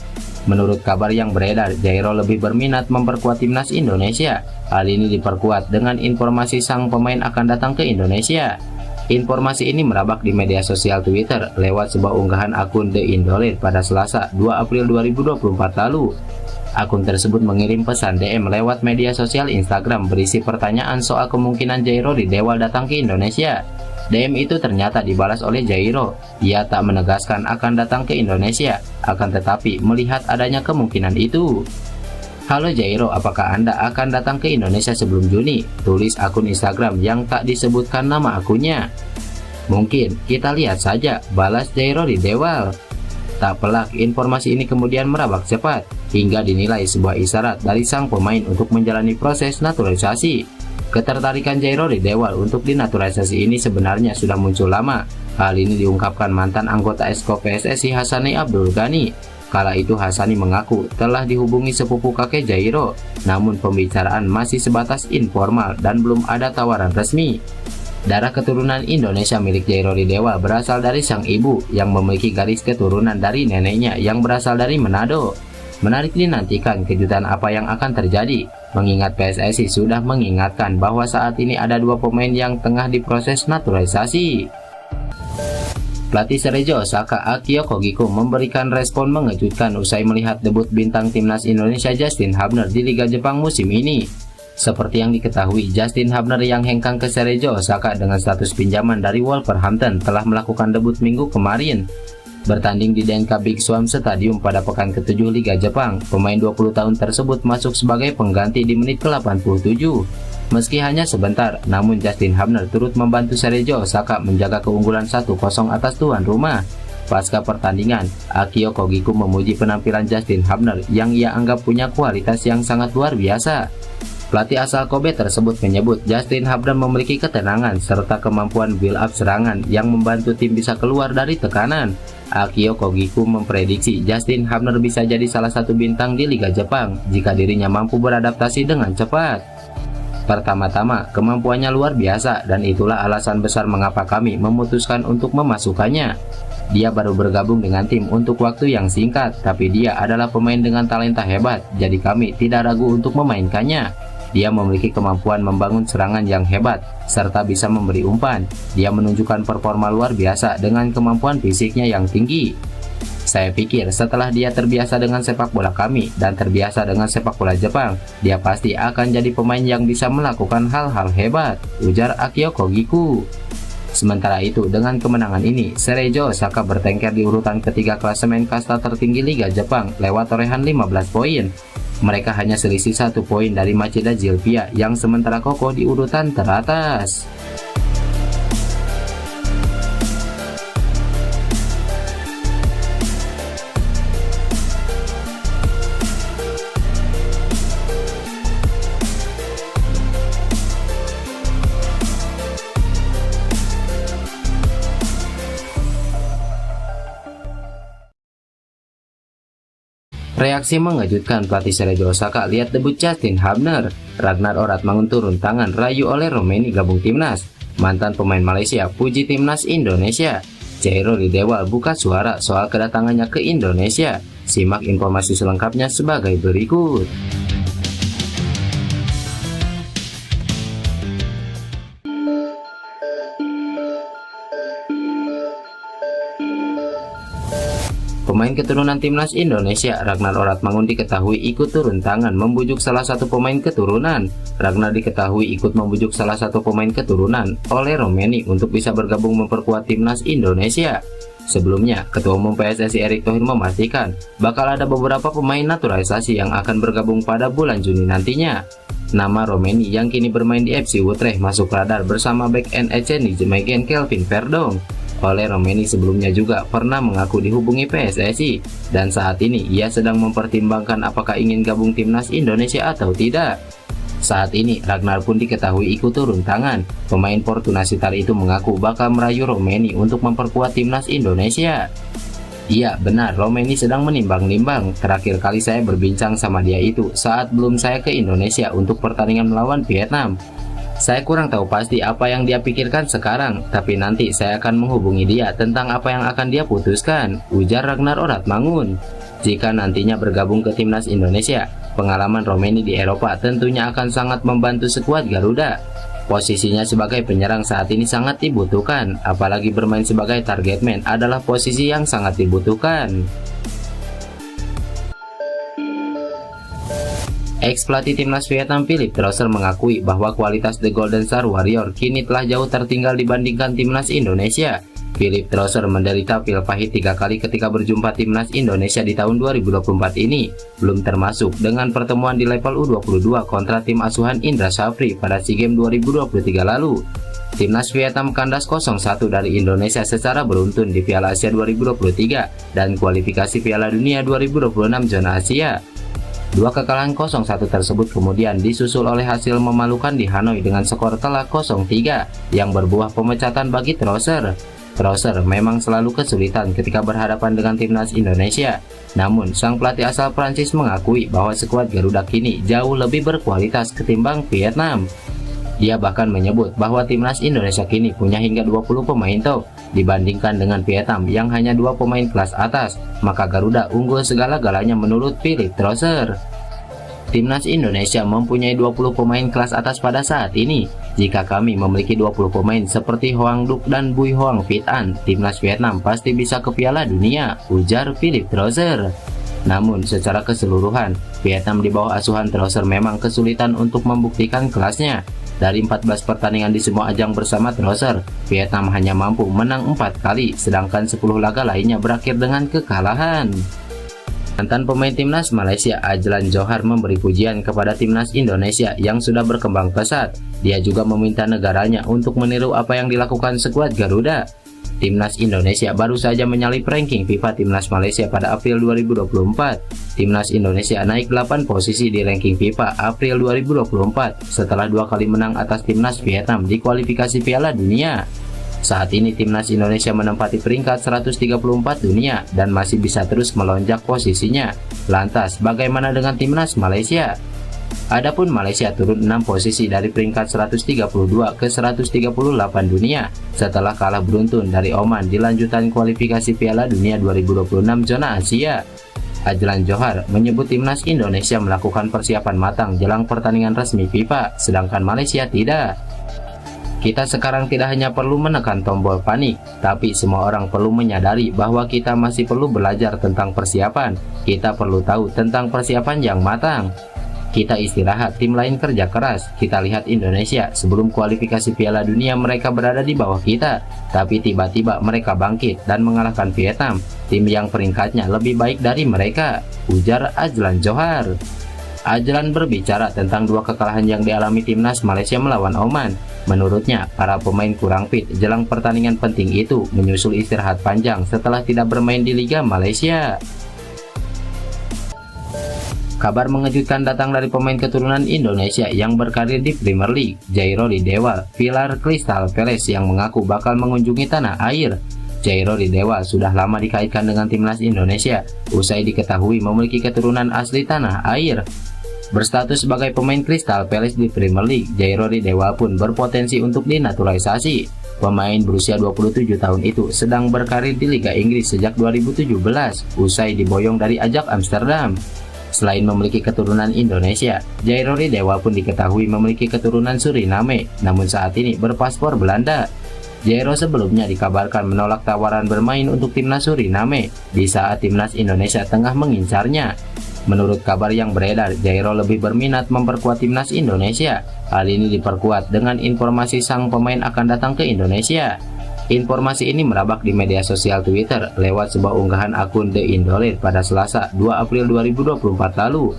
Menurut kabar yang beredar, Jairo lebih berminat memperkuat timnas Indonesia. Hal ini diperkuat dengan informasi sang pemain akan datang ke Indonesia. Informasi ini merabak di media sosial Twitter lewat sebuah unggahan akun The Indolet pada Selasa 2 April 2024 lalu. Akun tersebut mengirim pesan DM lewat media sosial Instagram berisi pertanyaan soal kemungkinan Jairo Ridewa datang ke Indonesia. DM itu ternyata dibalas oleh Jairo. Ia tak menegaskan akan datang ke Indonesia, akan tetapi melihat adanya kemungkinan itu. Halo Jairo, apakah Anda akan datang ke Indonesia sebelum Juni? Tulis akun Instagram yang tak disebutkan nama akunnya. Mungkin, kita lihat saja, balas Jairo Ridewa. Tak pelak, informasi ini kemudian merabak cepat, hingga dinilai sebuah isyarat dari sang pemain untuk menjalani proses naturalisasi. Ketertarikan Jairo Ridewa untuk dinaturalisasi ini sebenarnya sudah muncul lama. Hal ini diungkapkan mantan anggota Esko PSSI Hassani Abdul Ghani. Kala itu Hassani mengaku telah dihubungi sepupu kakek Jairo, namun pembicaraan masih sebatas informal dan belum ada tawaran resmi. Darah keturunan Indonesia milik Jairo Ridewa berasal dari sang ibu yang memiliki garis keturunan dari neneknya yang berasal dari Manado. Menarik dinantikan kejutan apa yang akan terjadi, mengingat PSSI sudah mengingatkan bahwa saat ini ada 2 pemain yang tengah diproses naturalisasi. Pelatih Cerezo Osaka Akio Kogiko memberikan respon mengejutkan usai melihat debut bintang timnas Indonesia Justin Hubner di Liga Jepang musim ini. Seperti yang diketahui, Justin Hubner yang hengkang ke Cerezo Osaka dengan status pinjaman dari Wolverhampton telah melakukan debut minggu kemarin. Bertanding di Denka Big Swan Stadium pada pekan ke-7 Liga Jepang, pemain 20 tahun tersebut masuk sebagai pengganti di menit ke-87. Meski hanya sebentar, namun Justin Hubner turut membantu Sergio Osaka menjaga keunggulan 1-0 atas tuan rumah. Pasca pertandingan, Akio Kogiku memuji penampilan Justin Hubner yang ia anggap punya kualitas yang sangat luar biasa. Pelatih asal Kobe tersebut menyebut Justin Hubner memiliki ketenangan serta kemampuan build up serangan yang membantu tim bisa keluar dari tekanan. Akio Kogiku memprediksi Justin Hubner bisa jadi salah satu bintang di Liga Jepang jika dirinya mampu beradaptasi dengan cepat. Pertama-tama, kemampuannya luar biasa dan itulah alasan besar mengapa kami memutuskan untuk memasukkannya. Dia baru bergabung dengan tim untuk waktu yang singkat, tapi dia adalah pemain dengan talenta hebat, jadi kami tidak ragu untuk memainkannya. Dia memiliki kemampuan membangun serangan yang hebat, serta bisa memberi umpan. Dia menunjukkan performa luar biasa dengan kemampuan fisiknya yang tinggi. Saya pikir setelah dia terbiasa dengan sepak bola kami dan terbiasa dengan sepak bola Jepang, dia pasti akan jadi pemain yang bisa melakukan hal-hal hebat, ujar Akio Kogiku. Sementara itu, dengan kemenangan ini, Sergio Osaka bertengker di urutan ketiga klasemen kasta tertinggi Liga Jepang lewat torehan 15 poin. Mereka hanya selisih 1 poin dari Machida Zilpia yang sementara kokoh di urutan teratas. Reaksi mengejutkan pelatih Sergio Osaka lihat debut Justin Hubner. Ragnar Oratmangun turun tangan rayu oleh Romeni gabung timnas. Mantan pemain Malaysia puji timnas Indonesia. Chairul Dewal buka suara soal kedatangannya ke Indonesia. Simak informasi selengkapnya sebagai berikut. Pemain keturunan timnas Indonesia Ragnar Oratmangun diketahui ikut turun tangan membujuk salah satu pemain keturunan. Ragnar diketahui ikut membujuk salah satu pemain keturunan oleh Romeni untuk bisa bergabung memperkuat timnas Indonesia. Sebelumnya, Ketua Umum PSSI Erick Thohir memastikan bakal ada beberapa pemain naturalisasi yang akan bergabung pada bulan Juni nantinya. Nama Romeni yang kini bermain di FC Utrecht masuk radar bersama bek NEC Nijmegen Kelvin Verdong. Oleh Romeni sebelumnya juga pernah mengaku dihubungi PSSI dan saat ini ia sedang mempertimbangkan apakah ingin gabung timnas Indonesia atau tidak. Saat ini Ragnar pun diketahui ikut turun tangan. Pemain Fortuna Sittard itu mengaku bakal merayu Romeni untuk memperkuat timnas Indonesia. Iya benar, Romeni sedang menimbang-nimbang. Terakhir kali saya berbincang sama dia itu saat belum saya ke Indonesia untuk pertandingan melawan Vietnam. Saya kurang tahu pasti apa yang dia pikirkan sekarang, tapi nanti saya akan menghubungi dia tentang apa yang akan dia putuskan, ujar Ragnar Oratmangun. Jika nantinya bergabung ke timnas Indonesia, pengalaman Romeni di Eropa tentunya akan sangat membantu skuad Garuda. Posisinya sebagai penyerang saat ini sangat dibutuhkan, apalagi bermain sebagai target man adalah posisi yang sangat dibutuhkan. Ex-pelatih timnas Vietnam Philippe Trosser mengakui bahwa kualitas The Golden Star Warrior kini telah jauh tertinggal dibandingkan timnas Indonesia. Philippe Trosser menderita pil pahit 3 kali ketika berjumpa timnas Indonesia di tahun 2024 ini, belum termasuk dengan pertemuan di level U22 kontra tim asuhan Indra Shafri pada SEA Games 2023 lalu. Timnas Vietnam kandas 0-1 dari Indonesia secara beruntun di Piala Asia 2023 dan kualifikasi Piala Dunia 2026 zona Asia. Dua kekalahan 0-1 tersebut kemudian disusul oleh hasil memalukan di Hanoi dengan skor telak 0-3 yang berbuah pemecatan bagi Trosser. Trosser memang selalu kesulitan ketika berhadapan dengan timnas Indonesia. Namun, sang pelatih asal Prancis mengakui bahwa skuad Garuda kini jauh lebih berkualitas ketimbang Vietnam. Dia bahkan menyebut bahwa timnas Indonesia kini punya hingga 20 pemain top dibandingkan dengan Vietnam yang hanya 2 pemain kelas atas, maka Garuda unggul segala-galanya menurut Philippe Trosser. Timnas Indonesia mempunyai 20 pemain kelas atas pada saat ini. Jika kami memiliki 20 pemain seperti Hoang Duc dan Bui Hoang Vit An, timnas Vietnam pasti bisa ke Piala Dunia, ujar Philippe Trosser. Namun secara keseluruhan, Vietnam di bawah asuhan Trosser memang kesulitan untuk membuktikan kelasnya. Dari 14 pertandingan di semua ajang bersama Trosser, Vietnam hanya mampu menang 4 kali, sedangkan 10 laga lainnya berakhir dengan kekalahan. Mantan pemain timnas Malaysia Ajlan Johar memberi pujian kepada timnas Indonesia yang sudah berkembang pesat. Dia juga meminta negaranya untuk meniru apa yang dilakukan skuad Garuda. Timnas Indonesia baru saja menyalip ranking FIFA Timnas Malaysia pada April 2024. Timnas Indonesia naik 8 posisi di ranking FIFA April 2024 setelah 2 kali menang atas timnas Vietnam di kualifikasi Piala Dunia. Saat ini timnas Indonesia menempati peringkat 134 dunia dan masih bisa terus melonjak posisinya. Lantas, bagaimana dengan timnas Malaysia? Adapun Malaysia turun 6 posisi dari peringkat 132 ke 138 dunia setelah kalah beruntun dari Oman di lanjutan kualifikasi Piala Dunia 2026 zona Asia. Ajlan Johar menyebut timnas Indonesia melakukan persiapan matang jelang pertandingan resmi FIFA, sedangkan Malaysia tidak. Kita sekarang tidak hanya perlu menekan tombol panik, tapi semua orang perlu menyadari bahwa kita masih perlu belajar tentang persiapan. Kita perlu tahu tentang persiapan yang matang. Kita istirahat, tim lain kerja keras. Kita lihat Indonesia, sebelum kualifikasi Piala Dunia mereka berada di bawah kita, tapi tiba-tiba mereka bangkit dan mengalahkan Vietnam, tim yang peringkatnya lebih baik dari mereka, ujar Ajlan Johar. Ajlan berbicara tentang 2 kekalahan yang dialami timnas Malaysia melawan Oman. Menurutnya, para pemain kurang fit jelang pertandingan penting itu menyusul istirahat panjang setelah tidak bermain di Liga Malaysia. Kabar mengejutkan datang dari pemain keturunan Indonesia yang berkarir di Premier League, Jairo Ridewa, pilar Crystal Palace yang mengaku bakal mengunjungi tanah air. Jairo Ridewa sudah lama dikaitkan dengan timnas Indonesia, usai diketahui memiliki keturunan asli tanah air. Berstatus sebagai pemain Crystal Palace di Premier League, Jairo Ridewa pun berpotensi untuk dinaturalisasi. Pemain berusia 27 tahun itu sedang berkarir di Liga Inggris sejak 2017, usai diboyong dari Ajax Amsterdam. Selain memiliki keturunan Indonesia, Jairo Ridewa pun diketahui memiliki keturunan Suriname, namun saat ini berpaspor Belanda. Jairo sebelumnya dikabarkan menolak tawaran bermain untuk timnas Suriname di saat timnas Indonesia tengah mengincarnya. Menurut kabar yang beredar, Jairo lebih berminat memperkuat timnas Indonesia. Hal ini diperkuat dengan informasi sang pemain akan datang ke Indonesia. Informasi ini merabak di media sosial Twitter lewat sebuah unggahan akun The Indolet pada Selasa 2 April 2024 lalu.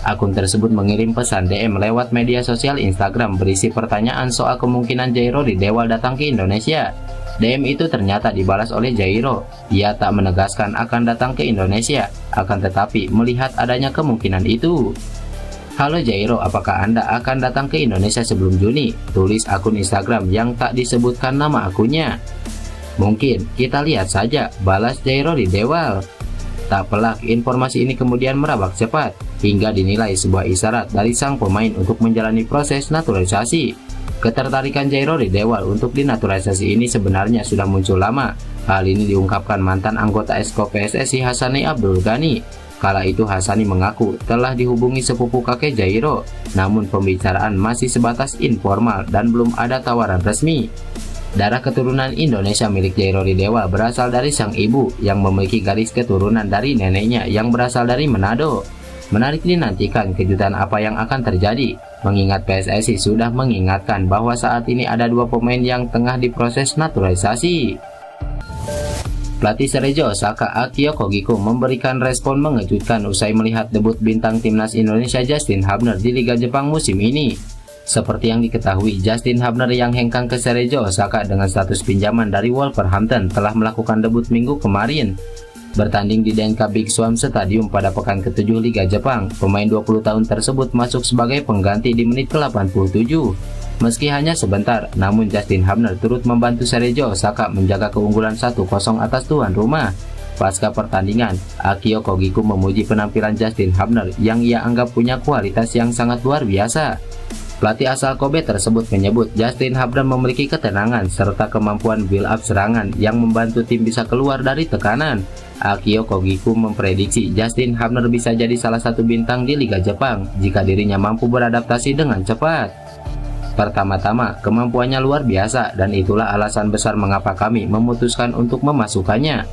Akun tersebut mengirim pesan DM lewat media sosial Instagram berisi pertanyaan soal kemungkinan Jairo Ridewa datang ke Indonesia. DM itu ternyata dibalas oleh Jairo. Ia tak menegaskan akan datang ke Indonesia, akan tetapi melihat adanya kemungkinan itu. Halo Jairo, apakah Anda akan datang ke Indonesia sebelum Juni? Tulis akun Instagram yang tak disebutkan nama akunnya. Mungkin, kita lihat saja, balas Jairo Ridewa. Tak pelak, informasi ini kemudian merabak cepat, hingga dinilai sebuah isyarat dari sang pemain untuk menjalani proses naturalisasi. Ketertarikan Jairo Ridewa untuk dinaturalisasi ini sebenarnya sudah muncul lama. Hal ini diungkapkan mantan anggota Esko PSSI Hassani Abdul Ghani. Kala itu Hassani mengaku telah dihubungi sepupu kakek Jairo, namun pembicaraan masih sebatas informal dan belum ada tawaran resmi. Darah keturunan Indonesia milik Jairo Ridewa berasal dari sang ibu yang memiliki garis keturunan dari neneknya yang berasal dari Manado. Menarik dinantikan kejutan apa yang akan terjadi, mengingat PSSI sudah mengingatkan bahwa saat ini ada 2 pemain yang tengah diproses naturalisasi. Pelatih Cerezo Osaka Akio Kogiko memberikan respon mengejutkan usai melihat debut bintang timnas Indonesia Justin Hubner di Liga Jepang musim ini. Seperti yang diketahui, Justin Hubner yang hengkang ke Cerezo Osaka dengan status pinjaman dari Wolverhampton telah melakukan debut minggu kemarin. Bertanding di Denka Big Swan Stadium pada pekan ke-7 Liga Jepang, pemain 20 tahun tersebut masuk sebagai pengganti di menit ke-87. Meski hanya sebentar, namun Justin Hubner turut membantu Cerezo Osaka menjaga keunggulan 1-0 atas tuan rumah. Pasca pertandingan, Akio Kogiko memuji penampilan Justin Hubner yang ia anggap punya kualitas yang sangat luar biasa. Pelatih asal Kobe tersebut menyebut Justin Hubner memiliki ketenangan serta kemampuan build up serangan yang membantu tim bisa keluar dari tekanan. Akio Kogiko memprediksi Justin Hubner bisa jadi salah satu bintang di Liga Jepang jika dirinya mampu beradaptasi dengan cepat. Pertama-tama, kemampuannya luar biasa dan itulah alasan besar mengapa kami memutuskan untuk memasukkannya.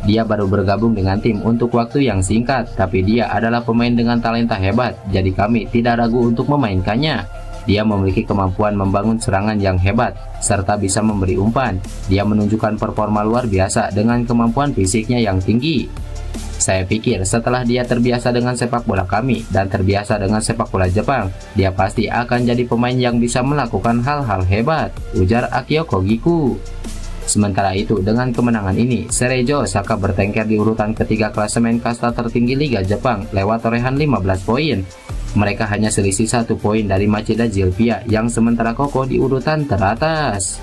Dia baru bergabung dengan tim untuk waktu yang singkat, tapi dia adalah pemain dengan talenta hebat, jadi kami tidak ragu untuk memainkannya. Dia memiliki kemampuan membangun serangan yang hebat, serta bisa memberi umpan. Dia menunjukkan performa luar biasa dengan kemampuan fisiknya yang tinggi. Saya pikir setelah dia terbiasa dengan sepak bola kami dan terbiasa dengan sepak bola Jepang, dia pasti akan jadi pemain yang bisa melakukan hal-hal hebat, ujar Akio Kogiku. Sementara itu, dengan kemenangan ini, Cerezo Osaka bertengker di urutan ketiga klasemen kasta tertinggi Liga Jepang lewat torehan 15 poin. Mereka hanya selisih 1 poin dari Machida Zilpia yang sementara kokoh di urutan teratas.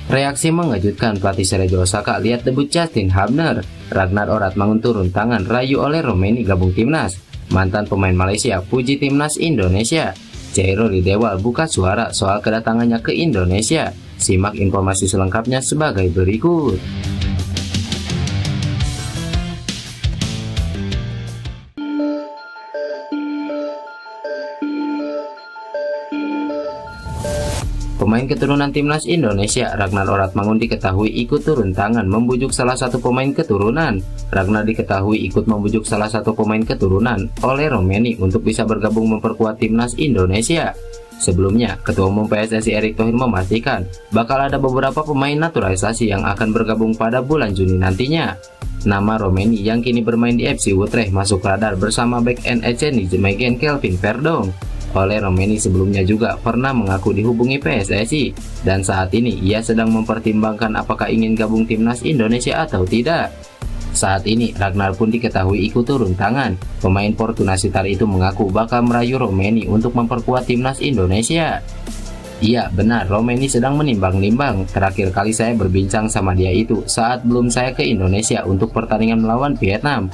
Reaksi mengejutkan pelatih Cerezo Osaka lihat debut Justin Hubner. Ragnar Oratmangun turun tangan rayu oleh Romeni gabung timnas. Mantan pemain Malaysia puji timnas Indonesia. Chairul Dewal buka suara soal kedatangannya ke Indonesia. Simak informasi selengkapnya sebagai berikut. Pemain keturunan timnas Indonesia, Ragnar Oratmangun diketahui ikut turun tangan membujuk salah satu pemain keturunan. Ragnar diketahui ikut membujuk salah satu pemain keturunan oleh Romeni untuk bisa bergabung memperkuat timnas Indonesia. Sebelumnya, Ketua Umum PSSI Erick Thohir memastikan bakal ada beberapa pemain naturalisasi yang akan bergabung pada bulan Juni nantinya. Nama Romeni yang kini bermain di FC Utrecht masuk radar bersama bek NEC Nijmegen Kelvin Verdong. Oleh Romeni sebelumnya juga pernah mengaku dihubungi PSSI dan saat ini ia sedang mempertimbangkan apakah ingin gabung timnas Indonesia atau tidak. Saat ini Ragnar pun diketahui ikut turun tangan. Pemain Fortuna Sittard itu mengaku bakal merayu Romeni untuk memperkuat timnas Indonesia. Iya benar, Romeni sedang menimbang-nimbang. Terakhir kali saya berbincang sama dia itu saat belum saya ke Indonesia untuk pertandingan melawan Vietnam.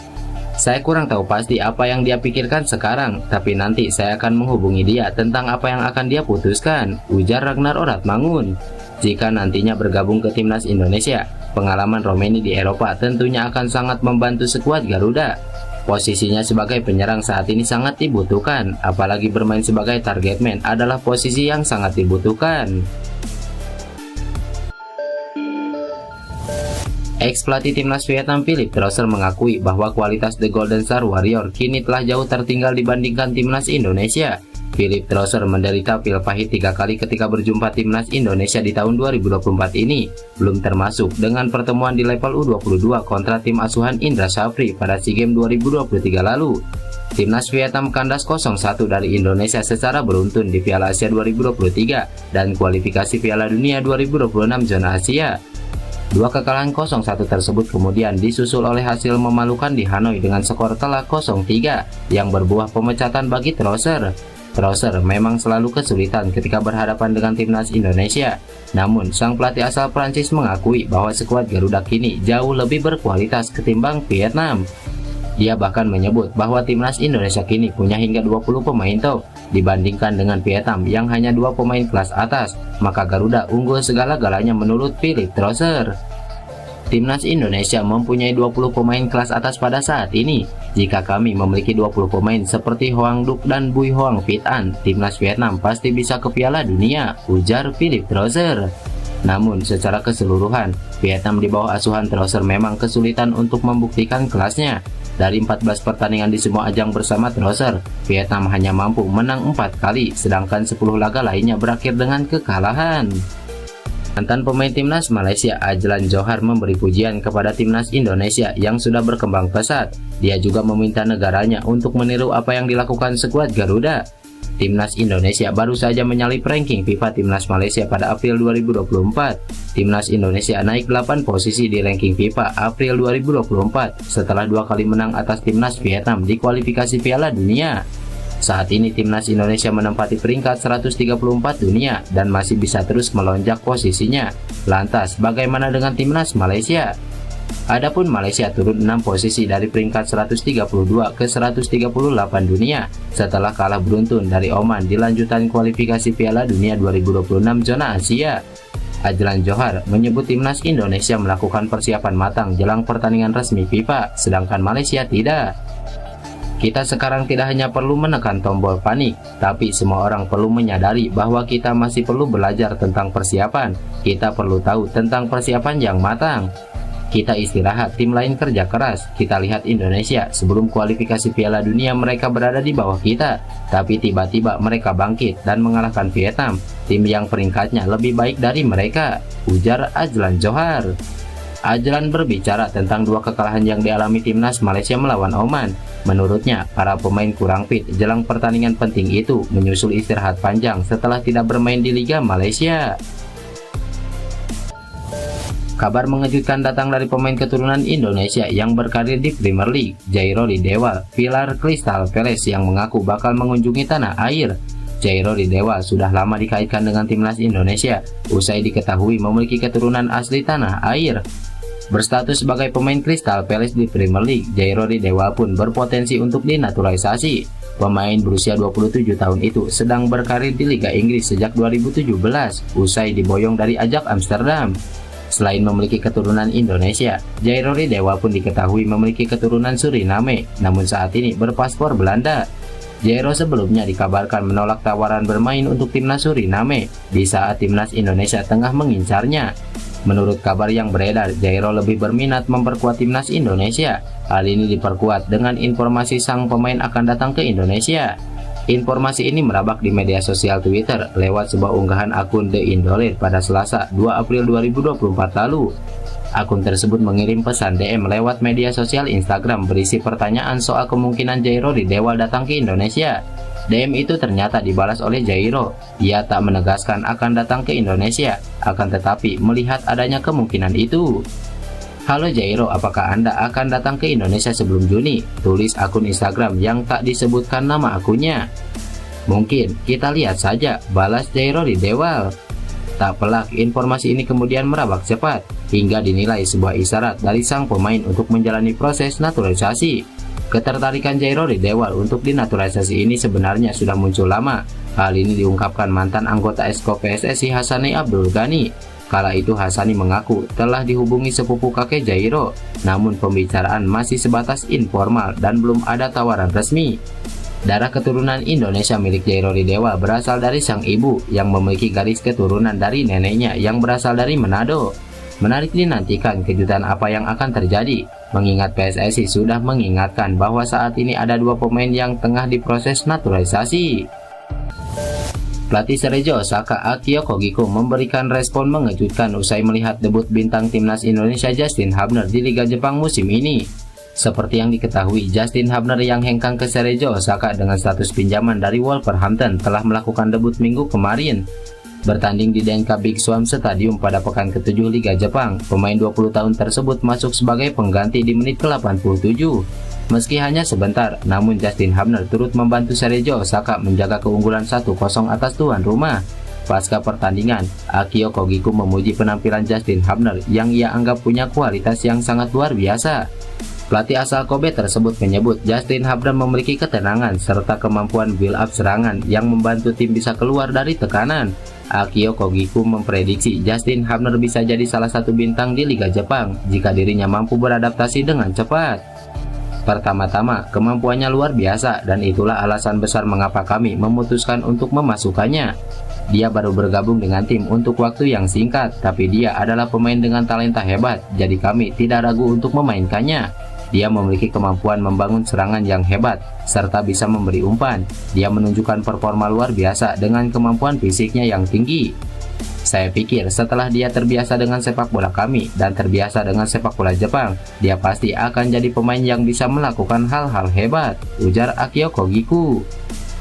Saya kurang tahu pasti apa yang dia pikirkan sekarang, tapi nanti saya akan menghubungi dia tentang apa yang akan dia putuskan, ujar Ragnar Oratmangun. Jika nantinya bergabung ke timnas Indonesia, pengalaman Romeni di Eropa tentunya akan sangat membantu skuad Garuda. Posisinya sebagai penyerang saat ini sangat dibutuhkan, apalagi bermain sebagai target man adalah posisi yang sangat dibutuhkan. Ex-pelatih timnas Vietnam Philippe Trosser mengakui bahwa kualitas The Golden Star Warrior kini telah jauh tertinggal dibandingkan timnas Indonesia. Philippe Trosser menderita pil pahit 3 kali ketika berjumpa timnas Indonesia di tahun 2024 ini, belum termasuk dengan pertemuan di level U22 kontra tim asuhan Indra Shafri pada SEA Games 2023 lalu. Timnas Vietnam kandas 0-1 dari Indonesia secara beruntun di Piala Asia 2023 dan kualifikasi Piala Dunia 2026 zona Asia. Dua kekalahan 0-1 tersebut kemudian disusul oleh hasil memalukan di Hanoi dengan skor telak 0-3 yang berbuah pemecatan bagi Trosser. Trosser memang selalu kesulitan ketika berhadapan dengan timnas Indonesia. Namun, sang pelatih asal Prancis mengakui bahwa skuad Garuda kini jauh lebih berkualitas ketimbang Vietnam. Dia bahkan menyebut bahwa timnas Indonesia kini punya hingga 20 pemain top dibandingkan dengan Vietnam yang hanya 2 pemain kelas atas, maka Garuda unggul segala-galanya menurut Philippe Trosser. Timnas Indonesia mempunyai 20 pemain kelas atas pada saat ini. Jika kami memiliki 20 pemain seperti Hoang Duc dan Bui Hoang Vit An, timnas Vietnam pasti bisa ke Piala Dunia, ujar Philippe Trosser. Namun secara keseluruhan, Vietnam di bawah asuhan Trosser memang kesulitan untuk membuktikan kelasnya. Dari 14 pertandingan di semua ajang bersama Trosser, Vietnam hanya mampu menang 4 kali, sedangkan 10 laga lainnya berakhir dengan kekalahan. Mantan pemain timnas Malaysia Ajlan Johar memberi pujian kepada timnas Indonesia yang sudah berkembang pesat. Dia juga meminta negaranya untuk meniru apa yang dilakukan skuad Garuda. Timnas Indonesia baru saja menyalip ranking FIFA Timnas Malaysia pada April 2024. Timnas Indonesia naik 8 posisi di ranking FIFA April 2024 setelah 2 kali menang atas timnas Vietnam di kualifikasi Piala Dunia. Saat ini timnas Indonesia menempati peringkat 134 dunia dan masih bisa terus melonjak posisinya. Lantas, bagaimana dengan timnas Malaysia? Adapun Malaysia turun 6 posisi dari peringkat 132 ke 138 dunia setelah kalah beruntun dari Oman di lanjutan kualifikasi Piala Dunia 2026 zona Asia. Ajlan Johar menyebut timnas Indonesia melakukan persiapan matang jelang pertandingan resmi FIFA, sedangkan Malaysia tidak. Kita sekarang tidak hanya perlu menekan tombol panik, tapi semua orang perlu menyadari bahwa kita masih perlu belajar tentang persiapan. Kita perlu tahu tentang persiapan yang matang. Kita istirahat, tim lain kerja keras. Kita lihat Indonesia, sebelum kualifikasi Piala Dunia mereka berada di bawah kita, tapi tiba-tiba mereka bangkit dan mengalahkan Vietnam, tim yang peringkatnya lebih baik dari mereka, ujar Azlan Johar. Azlan berbicara tentang dua kekalahan yang dialami timnas Malaysia melawan Oman. Menurutnya, para pemain kurang fit jelang pertandingan penting itu, menyusul istirahat panjang setelah tidak bermain di Liga Malaysia. Kabar mengejutkan datang dari pemain keturunan Indonesia yang berkarir di Premier League, Jairoli Dewal, pilar Crystal Palace yang mengaku bakal mengunjungi tanah air. Jairoli Dewal sudah lama dikaitkan dengan timnas Indonesia, usai diketahui memiliki keturunan asli tanah air. Berstatus sebagai pemain Crystal Palace di Premier League, Jairoli Dewal pun berpotensi untuk dinaturalisasi. Pemain berusia 27 tahun itu sedang berkarir di Liga Inggris sejak 2017, usai diboyong dari Ajax Amsterdam. Selain memiliki keturunan Indonesia, Jairoli Dewal pun diketahui memiliki keturunan Suriname, namun saat ini berpaspor Belanda. Jairo sebelumnya dikabarkan menolak tawaran bermain untuk timnas Suriname di saat timnas Indonesia tengah mengincarnya. Menurut kabar yang beredar, Jairo lebih berminat memperkuat timnas Indonesia. Hal ini diperkuat dengan informasi sang pemain akan datang ke Indonesia. Informasi ini merabak di media sosial Twitter lewat sebuah unggahan akun The Indolir pada Selasa 2 April 2024 lalu. Akun tersebut mengirim pesan DM lewat media sosial Instagram berisi pertanyaan soal kemungkinan Jairoli Dewal datang ke Indonesia. DM itu ternyata dibalas oleh Jairo. Ia tak menegaskan akan datang ke Indonesia, akan tetapi melihat adanya kemungkinan itu. Halo Jairo, apakah Anda akan datang ke Indonesia sebelum Juni? Tulis akun Instagram yang tak disebutkan nama akunnya. Mungkin, kita lihat saja, balas Jairoli Dewal. Tak pelak, informasi ini kemudian merabak cepat, hingga dinilai sebuah isyarat dari sang pemain untuk menjalani proses naturalisasi. Ketertarikan Jairoli Dewal untuk dinaturalisasi ini sebenarnya sudah muncul lama. Hal ini diungkapkan mantan anggota Exco PSSI Hassani Abdul Ghani. Kala itu Hassani mengaku telah dihubungi sepupu kakek Jairo, namun pembicaraan masih sebatas informal dan belum ada tawaran resmi. Darah keturunan Indonesia milik Jairoli Dewal berasal dari sang ibu yang memiliki garis keturunan dari neneknya yang berasal dari Manado. Menarik dinantikan kejutan apa yang akan terjadi, mengingat PSSI sudah mengingatkan bahwa saat ini ada dua pemain yang tengah diproses naturalisasi. Pelatih Cerezo Osaka Akio Kogiko memberikan respon mengejutkan usai melihat debut bintang timnas Indonesia Justin Hubner di Liga Jepang musim ini. Seperti yang diketahui, Justin Hubner yang hengkang ke Cerezo Osaka dengan status pinjaman dari Wolverhampton telah melakukan debut minggu kemarin. Bertanding di Denka Big Swan Stadium pada pekan ke-7 Liga Jepang, pemain 20 tahun tersebut masuk sebagai pengganti di menit ke-87. Meski hanya sebentar, namun Justin Hubner turut membantu Cerezo Osaka menjaga keunggulan 1-0 atas tuan rumah. Pasca pertandingan, Akio Kogiko memuji penampilan Justin Hubner yang ia anggap punya kualitas yang sangat luar biasa. Pelatih asal Kobe tersebut menyebut Justin Hubner memiliki ketenangan serta kemampuan build up serangan yang membantu tim bisa keluar dari tekanan. Akio Kogiko memprediksi Justin Hubner bisa jadi salah satu bintang di Liga Jepang jika dirinya mampu beradaptasi dengan cepat. Pertama-tama, kemampuannya luar biasa dan itulah alasan besar mengapa kami memutuskan untuk memasukkannya. Dia baru bergabung dengan tim untuk waktu yang singkat, tapi dia adalah pemain dengan talenta hebat, jadi kami tidak ragu untuk memainkannya. Dia memiliki kemampuan membangun serangan yang hebat, serta bisa memberi umpan. Dia menunjukkan performa luar biasa dengan kemampuan fisiknya yang tinggi. Saya pikir setelah dia terbiasa dengan sepak bola kami dan terbiasa dengan sepak bola Jepang, dia pasti akan jadi pemain yang bisa melakukan hal-hal hebat, ujar Akio Kogiko.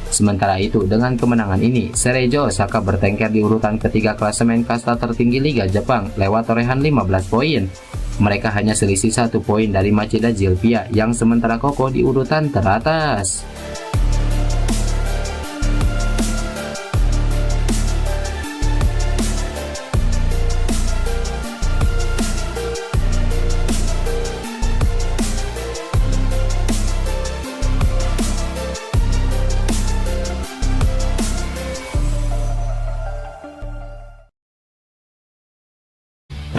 Sementara itu, dengan kemenangan ini, Cerezo Osaka bertengker di urutan ketiga klasemen kasta tertinggi Liga Jepang lewat torehan 15 poin. Mereka hanya selisih 1 poin dari Machida Jilpia yang sementara kokoh di urutan teratas.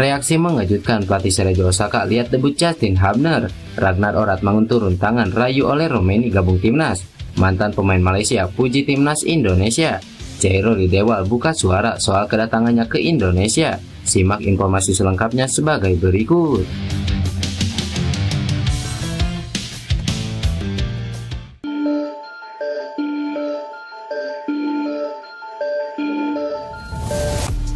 Reaksi mengejutkan pelatih Cerezo Osaka lihat debut Justin Hubner. Ragnar Oratmangun turun tangan rayu oleh Romeni gabung timnas. Mantan pemain Malaysia puji timnas Indonesia. Jairo Lidewal buka suara soal kedatangannya ke Indonesia. Simak informasi selengkapnya sebagai berikut.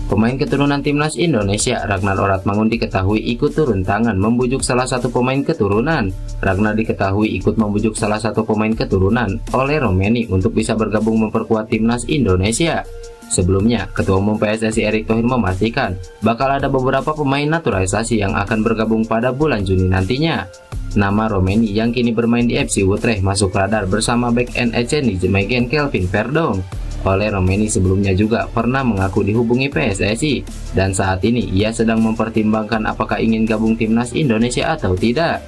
Pemain keturunan timnas Indonesia Ragnar Oratmangun diketahui ikut turun tangan membujuk salah satu pemain keturunan. Ragnar diketahui ikut membujuk salah satu pemain keturunan oleh Romeni untuk bisa bergabung memperkuat timnas Indonesia. Sebelumnya, Ketua Umum PSSI Erick Thohir memastikan bakal ada beberapa pemain naturalisasi yang akan bergabung pada bulan Juni nantinya. Nama Romeni yang kini bermain di FC Utrecht masuk radar bersama bek NEC Nijmegen Kelvin Verdong. Oleh Romeni sebelumnya juga pernah mengaku dihubungi PSSI dan saat ini ia sedang mempertimbangkan apakah ingin gabung timnas Indonesia atau tidak.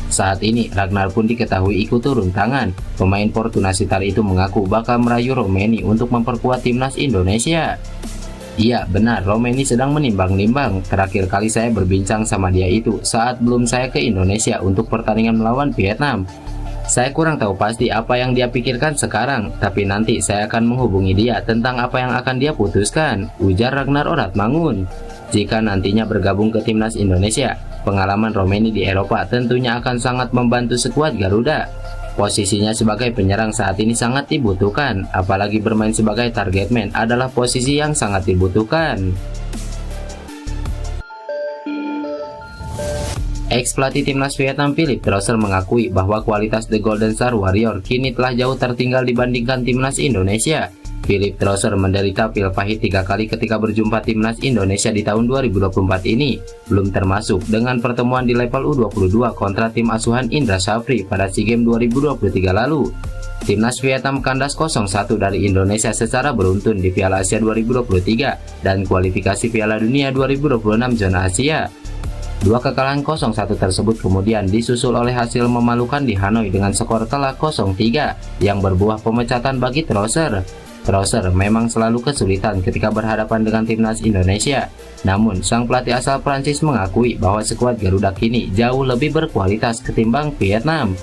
Saat ini Ragnar pun diketahui ikut turun tangan. Pemain Fortuna Sittard itu mengaku bakal merayu Romeni untuk memperkuat timnas Indonesia. Iya benar, Romeni sedang menimbang-nimbang. Terakhir kali saya berbincang sama dia itu saat belum saya ke Indonesia untuk pertandingan melawan Vietnam. Saya kurang tahu pasti apa yang dia pikirkan sekarang, tapi nanti saya akan menghubungi dia tentang apa yang akan dia putuskan, ujar Ragnar Oratmangun. Jika nantinya bergabung ke timnas Indonesia, pengalaman Romeni di Eropa tentunya akan sangat membantu skuad Garuda. Posisinya sebagai penyerang saat ini sangat dibutuhkan, apalagi bermain sebagai target man adalah posisi yang sangat dibutuhkan. Ex-pelatih timnas Vietnam Philipp Trosser mengakui bahwa kualitas The Golden Star Warrior kini telah jauh tertinggal dibandingkan timnas Indonesia. Philipp Trosser menderita pil pahit 3 kali ketika berjumpa timnas Indonesia di tahun 2024 ini, belum termasuk dengan pertemuan di level U22 kontra tim asuhan Indra Shafri pada SEA Games 2023 lalu. Timnas Vietnam kandas 0-1 dari Indonesia secara beruntun di Piala Asia 2023 dan kualifikasi Piala Dunia 2026 zona Asia. Dua kekalahan 0-1 tersebut kemudian disusul oleh hasil memalukan di Hanoi dengan skor telak 0-3 yang berbuah pemecatan bagi Trosser. Trosser memang selalu kesulitan ketika berhadapan dengan timnas Indonesia. Namun, sang pelatih asal Prancis mengakui bahwa skuad Garuda kini jauh lebih berkualitas ketimbang Vietnam.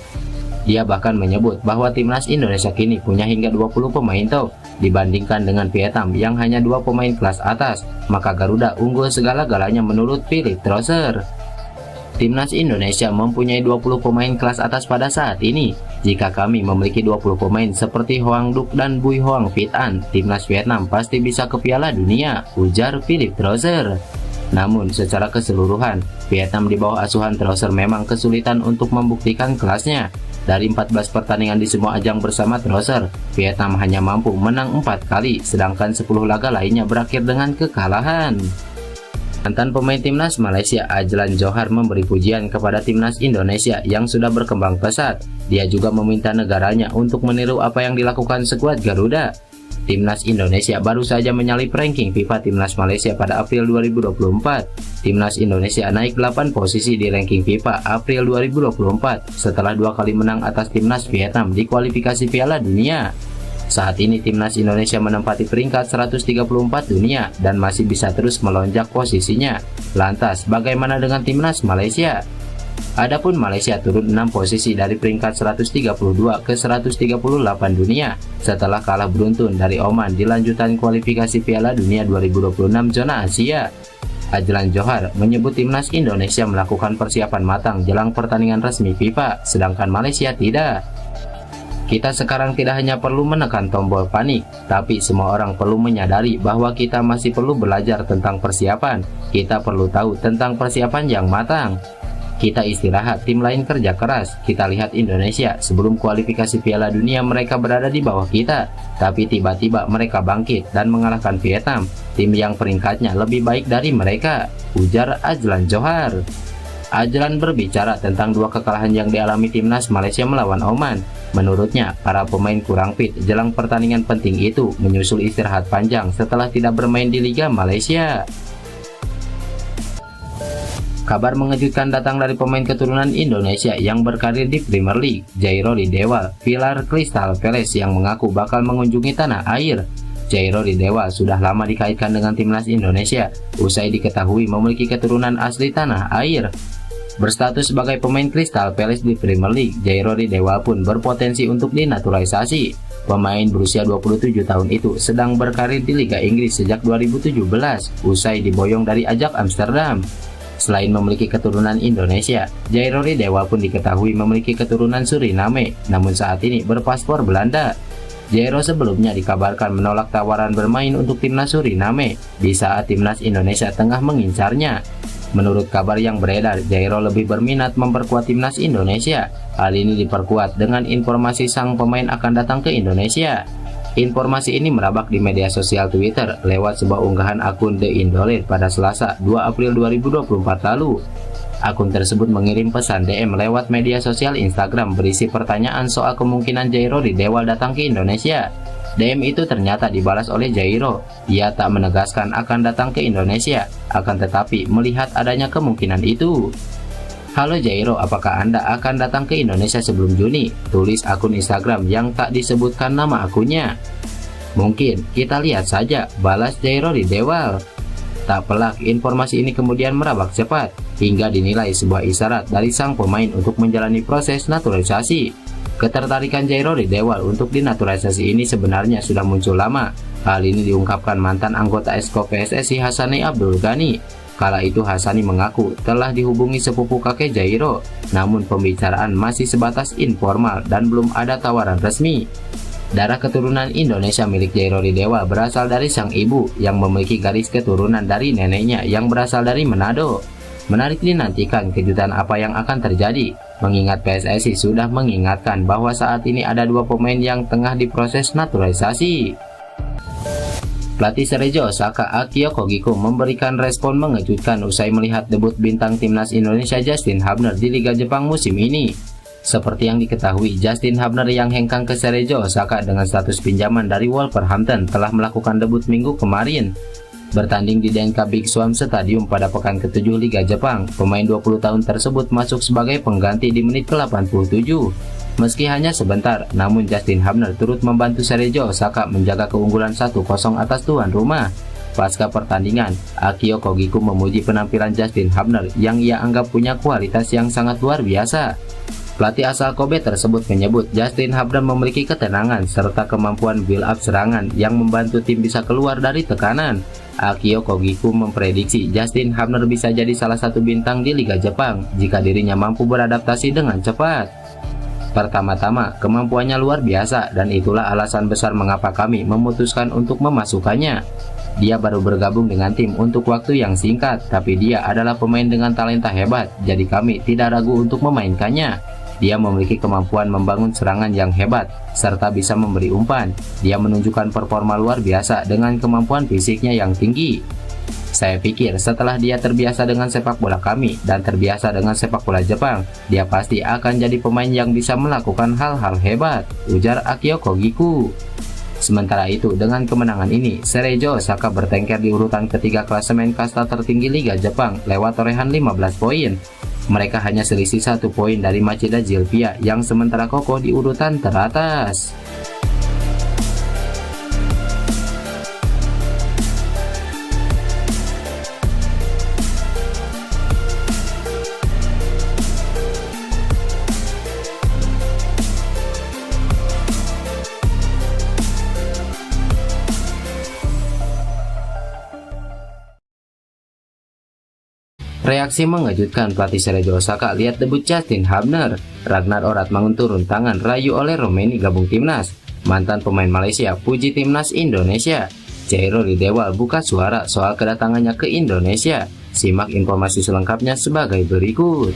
Dia bahkan menyebut bahwa timnas Indonesia kini punya hingga 20 pemain top dibandingkan dengan Vietnam yang hanya 2 pemain kelas atas, maka Garuda unggul segala-galanya menurut Philipp Trosser. Timnas Indonesia mempunyai 20 pemain kelas atas pada saat ini. Jika kami memiliki 20 pemain seperti Hoang Duc dan Bui Hoang Vit An, timnas Vietnam pasti bisa ke Piala Dunia, ujar Philipp Trosser. Namun secara keseluruhan, Vietnam di bawah asuhan Trosser memang kesulitan untuk membuktikan kelasnya. Dari 14 pertandingan di semua ajang bersama Trosser, Vietnam hanya mampu menang 4 kali, sedangkan 10 laga lainnya berakhir dengan kekalahan. Mantan pemain timnas Malaysia Ajlan Johar memberi pujian kepada timnas Indonesia yang sudah berkembang pesat. Dia juga meminta negaranya untuk meniru apa yang dilakukan skuad Garuda. Timnas Indonesia baru saja menyalip ranking FIFA Timnas Malaysia pada April 2024. Timnas Indonesia naik 8 posisi di ranking FIFA April 2024 setelah 2 kali menang atas timnas Vietnam di kualifikasi Piala Dunia. Saat ini timnas Indonesia menempati peringkat 134 dunia dan masih bisa terus melonjak posisinya. Lantas, bagaimana dengan timnas Malaysia? Adapun Malaysia turun 6 posisi dari peringkat 132 ke 138 dunia setelah kalah beruntun dari Oman di lanjutan kualifikasi Piala Dunia 2026 zona Asia. Ajlan Johar menyebut timnas Indonesia melakukan persiapan matang jelang pertandingan resmi FIFA, sedangkan Malaysia tidak. Kita sekarang tidak hanya perlu menekan tombol panik, tapi semua orang perlu menyadari bahwa kita masih perlu belajar tentang persiapan. Kita perlu tahu tentang persiapan yang matang. Kita istirahat, tim lain kerja keras. Kita lihat Indonesia, sebelum kualifikasi Piala Dunia mereka berada di bawah kita, tapi tiba-tiba mereka bangkit dan mengalahkan Vietnam, tim yang peringkatnya lebih baik dari mereka, ujar Ajlan Johar. Ajlan berbicara tentang 2 kekalahan yang dialami timnas Malaysia melawan Oman. Menurutnya, para pemain kurang fit jelang pertandingan penting itu menyusul istirahat panjang setelah tidak bermain di Liga Malaysia. Kabar mengejutkan datang dari pemain keturunan Indonesia yang berkarir di Premier League, Jairo Lidewal, pilar Crystal Palace yang mengaku bakal mengunjungi tanah air. Jairo Ridewal sudah lama dikaitkan dengan timnas Indonesia, usai diketahui memiliki keturunan asli tanah air. Berstatus sebagai pemain Crystal Palace di Premier League, Jairo Ridewal pun berpotensi untuk dinaturalisasi. Pemain berusia 27 tahun itu sedang berkarir di Liga Inggris sejak 2017, usai diboyong dari Ajax Amsterdam. Selain memiliki keturunan Indonesia, Jairo Ridewal pun diketahui memiliki keturunan Suriname, namun saat ini berpaspor Belanda. Jairo sebelumnya dikabarkan menolak tawaran bermain untuk timnas Suriname di saat timnas Indonesia tengah mengincarnya. Menurut kabar yang beredar, Jairo lebih berminat memperkuat timnas Indonesia. Hal ini diperkuat dengan informasi sang pemain akan datang ke Indonesia. Informasi ini merabak di media sosial Twitter lewat sebuah unggahan akun The Indolet pada Selasa 2 April 2024 lalu. Akun tersebut mengirim pesan DM lewat media sosial Instagram berisi pertanyaan soal kemungkinan Jairo Ridewal datang ke Indonesia. DM itu ternyata dibalas oleh Jairo. Ia tak menegaskan akan datang ke Indonesia, akan tetapi melihat adanya kemungkinan itu. "Halo Jairo, apakah Anda akan datang ke Indonesia sebelum Juni?" tulis akun Instagram yang tak disebutkan nama akunnya. "Mungkin, kita lihat saja," balas Jairo Ridewal. Tak pelak, informasi ini kemudian merabak cepat, hingga dinilai sebuah isyarat dari sang pemain untuk menjalani proses naturalisasi. Ketertarikan Jairo Ridewal untuk dinaturalisasi ini sebenarnya sudah muncul lama. Hal ini diungkapkan mantan anggota Exco PSSI Hassani Abdul Ghani. Kala itu Hassani mengaku telah dihubungi sepupu kakek Jairo, namun pembicaraan masih sebatas informal dan belum ada tawaran resmi. Darah keturunan Indonesia milik Jairo Ridewal berasal dari sang ibu yang memiliki garis keturunan dari neneknya yang berasal dari Manado. Menarik dinantikan kejutan apa yang akan terjadi, mengingat PSSI sudah mengingatkan bahwa saat ini ada dua pemain yang tengah diproses naturalisasi. Pelatih Cerezo Osaka Akio Kogiko memberikan respon mengejutkan usai melihat debut bintang timnas Indonesia Justin Hubner di Liga Jepang musim ini. Seperti yang diketahui, Justin Hubner yang hengkang ke Cerezo Osaka dengan status pinjaman dari Wolverhampton telah melakukan debut minggu kemarin. Bertanding di Denka Big Swan Stadium pada pekan ke-7 Liga Jepang, pemain 20 tahun tersebut masuk sebagai pengganti di menit ke-87. Meski hanya sebentar, namun Justin Hubner turut membantu Cerezo Osaka menjaga keunggulan 1-0 atas tuan rumah. Pasca pertandingan, Akio Kogiko memuji penampilan Justin Hubner yang ia anggap punya kualitas yang sangat luar biasa. Pelatih asal Kobe tersebut menyebut Justin Hubner memiliki ketenangan serta kemampuan build up serangan yang membantu tim bisa keluar dari tekanan. Akio Kogiko memprediksi Justin Hubner bisa jadi salah satu bintang di Liga Jepang jika dirinya mampu beradaptasi dengan cepat. Pertama-tama, kemampuannya luar biasa dan itulah alasan besar mengapa kami memutuskan untuk memasukkannya. Dia baru bergabung dengan tim untuk waktu yang singkat, tapi dia adalah pemain dengan talenta hebat, jadi kami tidak ragu untuk memainkannya. Dia memiliki kemampuan membangun serangan yang hebat, serta bisa memberi umpan. Dia menunjukkan performa luar biasa dengan kemampuan fisiknya yang tinggi. Saya pikir setelah dia terbiasa dengan sepak bola kami dan terbiasa dengan sepak bola Jepang, dia pasti akan jadi pemain yang bisa melakukan hal-hal hebat, ujar Akio Kogiko. Sementara itu, dengan kemenangan ini, Cerezo Osaka bertengker di urutan ketiga klasemen kasta tertinggi Liga Jepang lewat torehan 15 poin. Mereka hanya selisih 1 poin dari Machida Zilpia yang sementara kokoh di urutan teratas. Reaksi mengejutkan pelatih Cerezo Osaka lihat debut Justin Hubner. Ragnar Oratmangun turun tangan rayu oleh Romeni gabung timnas. Mantan pemain Malaysia puji timnas Indonesia. Jairo Ridewal buka suara soal kedatangannya ke Indonesia. Simak informasi selengkapnya sebagai berikut.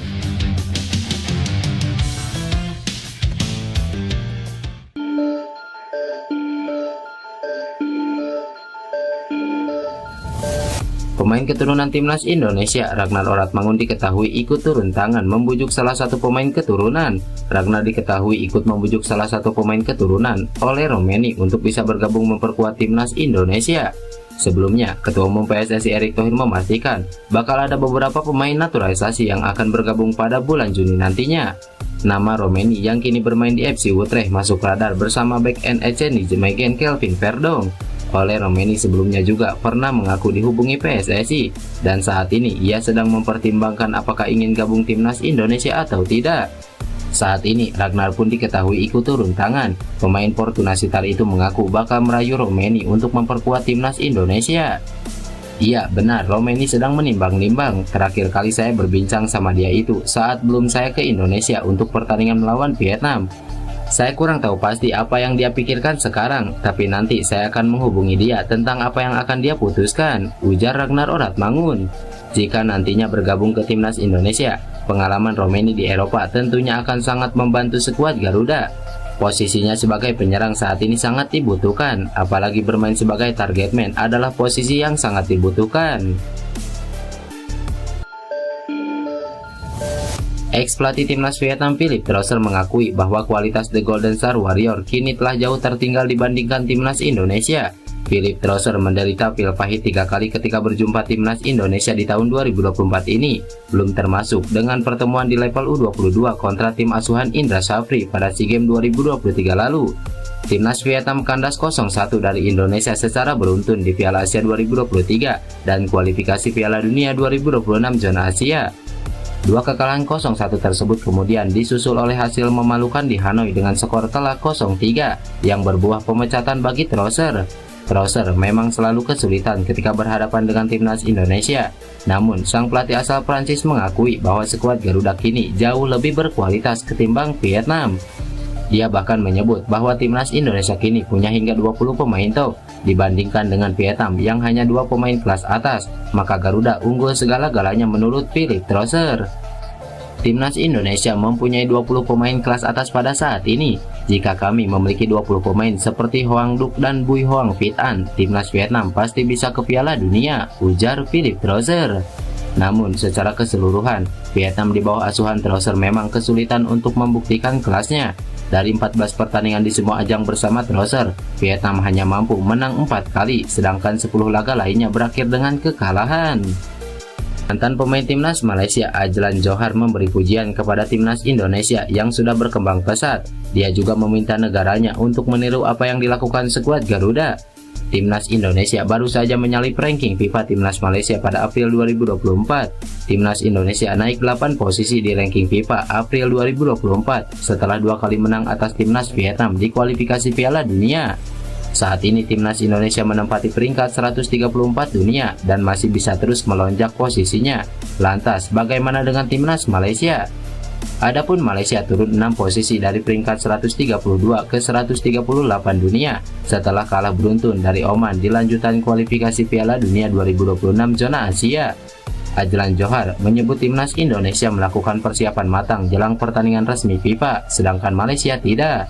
Pemain keturunan timnas Indonesia Ragnar Oratmangun diketahui ikut turun tangan membujuk salah satu pemain keturunan. Ragnar diketahui ikut membujuk salah satu pemain keturunan oleh Romeni untuk bisa bergabung memperkuat timnas Indonesia. Sebelumnya, Ketua Umum PSSI Erick Thohir memastikan bakal ada beberapa pemain naturalisasi yang akan bergabung pada bulan Juni nantinya. Nama Romeni yang kini bermain di FC Utrecht masuk radar bersama back NEC Nijmegen Kelvin Verdong. oleh Romeni sebelumnya juga pernah mengaku dihubungi PSSI dan saat ini ia sedang mempertimbangkan apakah ingin gabung timnas Indonesia atau tidak. Saat ini Ragnar pun diketahui ikut turun tangan. Pemain Fortuna Sittard itu mengaku bakal merayu Romeni untuk memperkuat timnas Indonesia. Iya benar, Romeni sedang menimbang-nimbang. Terakhir kali saya berbincang sama dia itu saat belum saya ke Indonesia untuk pertandingan melawan Vietnam. Saya kurang tahu pasti apa yang dia pikirkan sekarang, tapi nanti saya akan menghubungi dia tentang apa yang akan dia putuskan, ujar Ragnar Oratmangun. Jika nantinya bergabung ke timnas Indonesia, pengalaman Romeni di Eropa tentunya akan sangat membantu skuad Garuda. Posisinya sebagai penyerang saat ini sangat dibutuhkan, apalagi bermain sebagai target man adalah posisi yang sangat dibutuhkan. Ex-pelatih timnas Vietnam Philippe Trosser mengakui bahwa kualitas The Golden Star Warrior kini telah jauh tertinggal dibandingkan timnas Indonesia. Philippe Trosser menderita pil pahit 3 kali ketika berjumpa timnas Indonesia di tahun 2024 ini, belum termasuk dengan pertemuan di level U22 kontra tim asuhan Indra Shafri pada SEA Games 2023 lalu. Timnas Vietnam kandas 0-1 dari Indonesia secara beruntun di Piala Asia 2023 dan kualifikasi Piala Dunia 2026 zona Asia. Dua kekalahan 0-1 tersebut kemudian disusul oleh hasil memalukan di Hanoi dengan skor telak 0-3 yang berbuah pemecatan bagi Trosser. Trosser memang selalu kesulitan ketika berhadapan dengan timnas Indonesia. Namun, sang pelatih asal Prancis mengakui bahwa skuad Garuda kini jauh lebih berkualitas ketimbang Vietnam. Dia bahkan menyebut bahwa timnas Indonesia kini punya hingga 20 pemain top dibandingkan dengan Vietnam yang hanya 2 pemain kelas atas, maka Garuda unggul segala-galanya menurut Philippe Trosser. Timnas Indonesia mempunyai 20 pemain kelas atas pada saat ini. Jika kami memiliki 20 pemain seperti Hoang Duc dan Bui Hoang Vit An, timnas Vietnam pasti bisa ke Piala Dunia, ujar Philippe Trosser. Namun secara keseluruhan, Vietnam di bawah asuhan Trosser memang kesulitan untuk membuktikan kelasnya. Dari 14 pertandingan di semua ajang bersama Trosser, Vietnam hanya mampu menang 4 kali, sedangkan 10 laga lainnya berakhir dengan kekalahan. Mantan pemain timnas Malaysia Ajlan Johar memberi pujian kepada timnas Indonesia yang sudah berkembang pesat. Dia juga meminta negaranya untuk meniru apa yang dilakukan skuad Garuda. Timnas Indonesia baru saja menyalip ranking FIFA Timnas Malaysia pada April 2024. Timnas Indonesia naik 8 posisi di ranking FIFA April 2024 setelah 2 kali menang atas timnas Vietnam di kualifikasi Piala Dunia. Saat ini timnas Indonesia menempati peringkat 134 dunia dan masih bisa terus melonjak posisinya. Lantas, bagaimana dengan timnas Malaysia? Adapun Malaysia turun 6 posisi dari peringkat 132 ke 138 dunia setelah kalah beruntun dari Oman di lanjutan kualifikasi Piala Dunia 2026 zona Asia. Ajlan Johar menyebut timnas Indonesia melakukan persiapan matang jelang pertandingan resmi FIFA, sedangkan Malaysia tidak.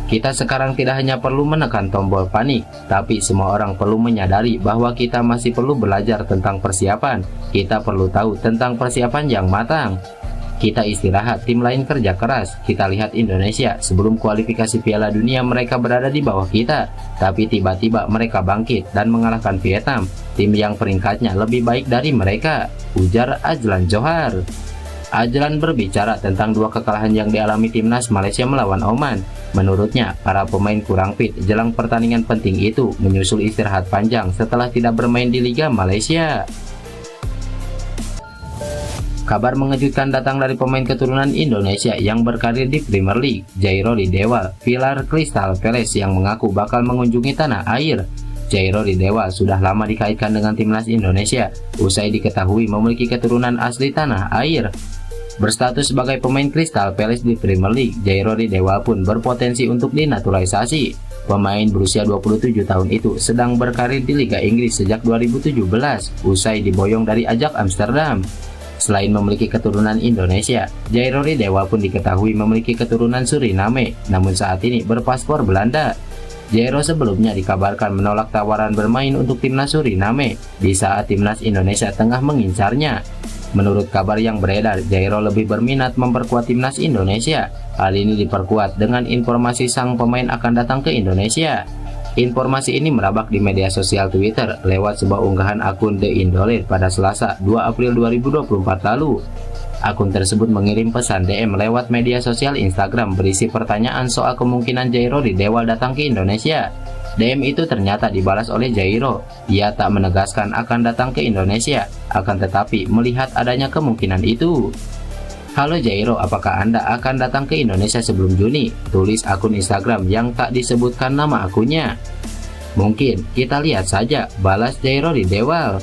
Kita sekarang tidak hanya perlu menekan tombol panik, tapi semua orang perlu menyadari bahwa kita masih perlu belajar tentang persiapan. Kita perlu tahu tentang persiapan yang matang. Kita istirahat, tim lain kerja keras. Kita lihat Indonesia, sebelum kualifikasi Piala Dunia mereka berada di bawah kita, tapi tiba-tiba mereka bangkit dan mengalahkan Vietnam, tim yang peringkatnya lebih baik dari mereka, ujar Ajlan Johar. Ajlan berbicara tentang 2 kekalahan yang dialami timnas Malaysia melawan Oman. Menurutnya, para pemain kurang fit jelang pertandingan penting itu menyusul istirahat panjang setelah tidak bermain di Liga Malaysia. Kabar mengejutkan datang dari pemain keturunan Indonesia yang berkarir di Premier League, Jairoli Dewa, pilar Crystal Palace yang mengaku bakal mengunjungi tanah air. Jairoli Dewa sudah lama dikaitkan dengan timnas Indonesia, usai diketahui memiliki keturunan asli tanah air. Berstatus sebagai pemain Crystal Palace di Premier League, Jairoli Dewa pun berpotensi untuk dinaturalisasi. Pemain berusia 27 tahun itu sedang berkarir di Liga Inggris sejak 2017, usai diboyong dari Ajax Amsterdam. Selain memiliki keturunan Indonesia, Jairoli Dewa pun diketahui memiliki keturunan Suriname, namun saat ini berpaspor Belanda. Jairo sebelumnya dikabarkan menolak tawaran bermain untuk timnas Suriname di saat timnas Indonesia tengah mengincarnya. Menurut kabar yang beredar, Jairo lebih berminat memperkuat timnas Indonesia. Hal ini diperkuat dengan informasi sang pemain akan datang ke Indonesia. Informasi ini merabak di media sosial Twitter lewat sebuah unggahan akun The Indolet pada Selasa 2 April 2024 lalu. Akun tersebut mengirim pesan DM lewat media sosial Instagram berisi pertanyaan soal kemungkinan Jairoli Dewa datang ke Indonesia. DM itu ternyata dibalas oleh Jairo. Ia tak menegaskan akan datang ke Indonesia, akan tetapi melihat adanya kemungkinan itu. Halo Jairo, apakah Anda akan datang ke Indonesia sebelum Juni? Tulis akun Instagram yang tak disebutkan nama akunnya. Mungkin, kita lihat saja, balas Jairo di Dewal.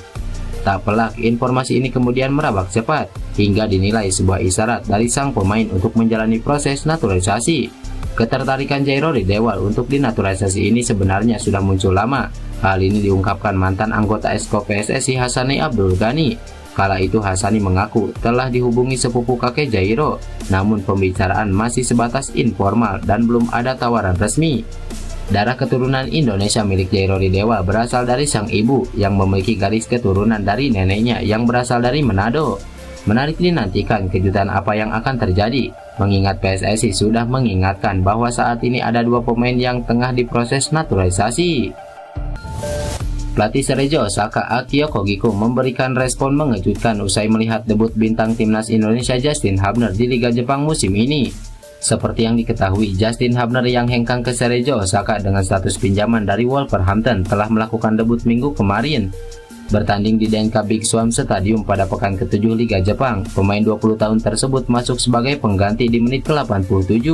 Tak pelak, informasi ini kemudian merabak cepat, hingga dinilai sebuah isyarat dari sang pemain untuk menjalani proses naturalisasi. Ketertarikan Jairo di Dewal untuk dinaturalisasi ini sebenarnya sudah muncul lama. Hal ini diungkapkan mantan anggota Esko PSSI Hassani Abdul Ghani. Kala itu Hassani mengaku telah dihubungi sepupu kakek Jairo, namun pembicaraan masih sebatas informal dan belum ada tawaran resmi. Darah keturunan Indonesia milik Jairo di Dewal berasal dari sang ibu yang memiliki garis keturunan dari neneknya yang berasal dari Manado. Menarik dinantikan kejutan apa yang akan terjadi, mengingat PSSI sudah mengingatkan bahwa saat ini ada 2 pemain yang tengah diproses naturalisasi. Pelatih Cerezo Osaka Akio Kogiko memberikan respon mengejutkan usai melihat debut bintang timnas Indonesia Justin Hubner di Liga Jepang musim ini. Seperti yang diketahui, Justin Hubner yang hengkang ke Cerezo Osaka dengan status pinjaman dari Wolverhampton telah melakukan debut minggu kemarin. Bertanding di Denka Big Swan Stadium pada pekan ke-7 Liga Jepang, pemain 20 tahun tersebut masuk sebagai pengganti di menit ke-87.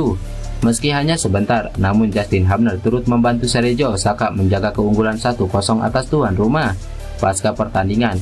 Meski hanya sebentar, namun Justin Hubner turut membantu Cerezo Osaka menjaga keunggulan 1-0 atas tuan rumah. Pasca pertandingan,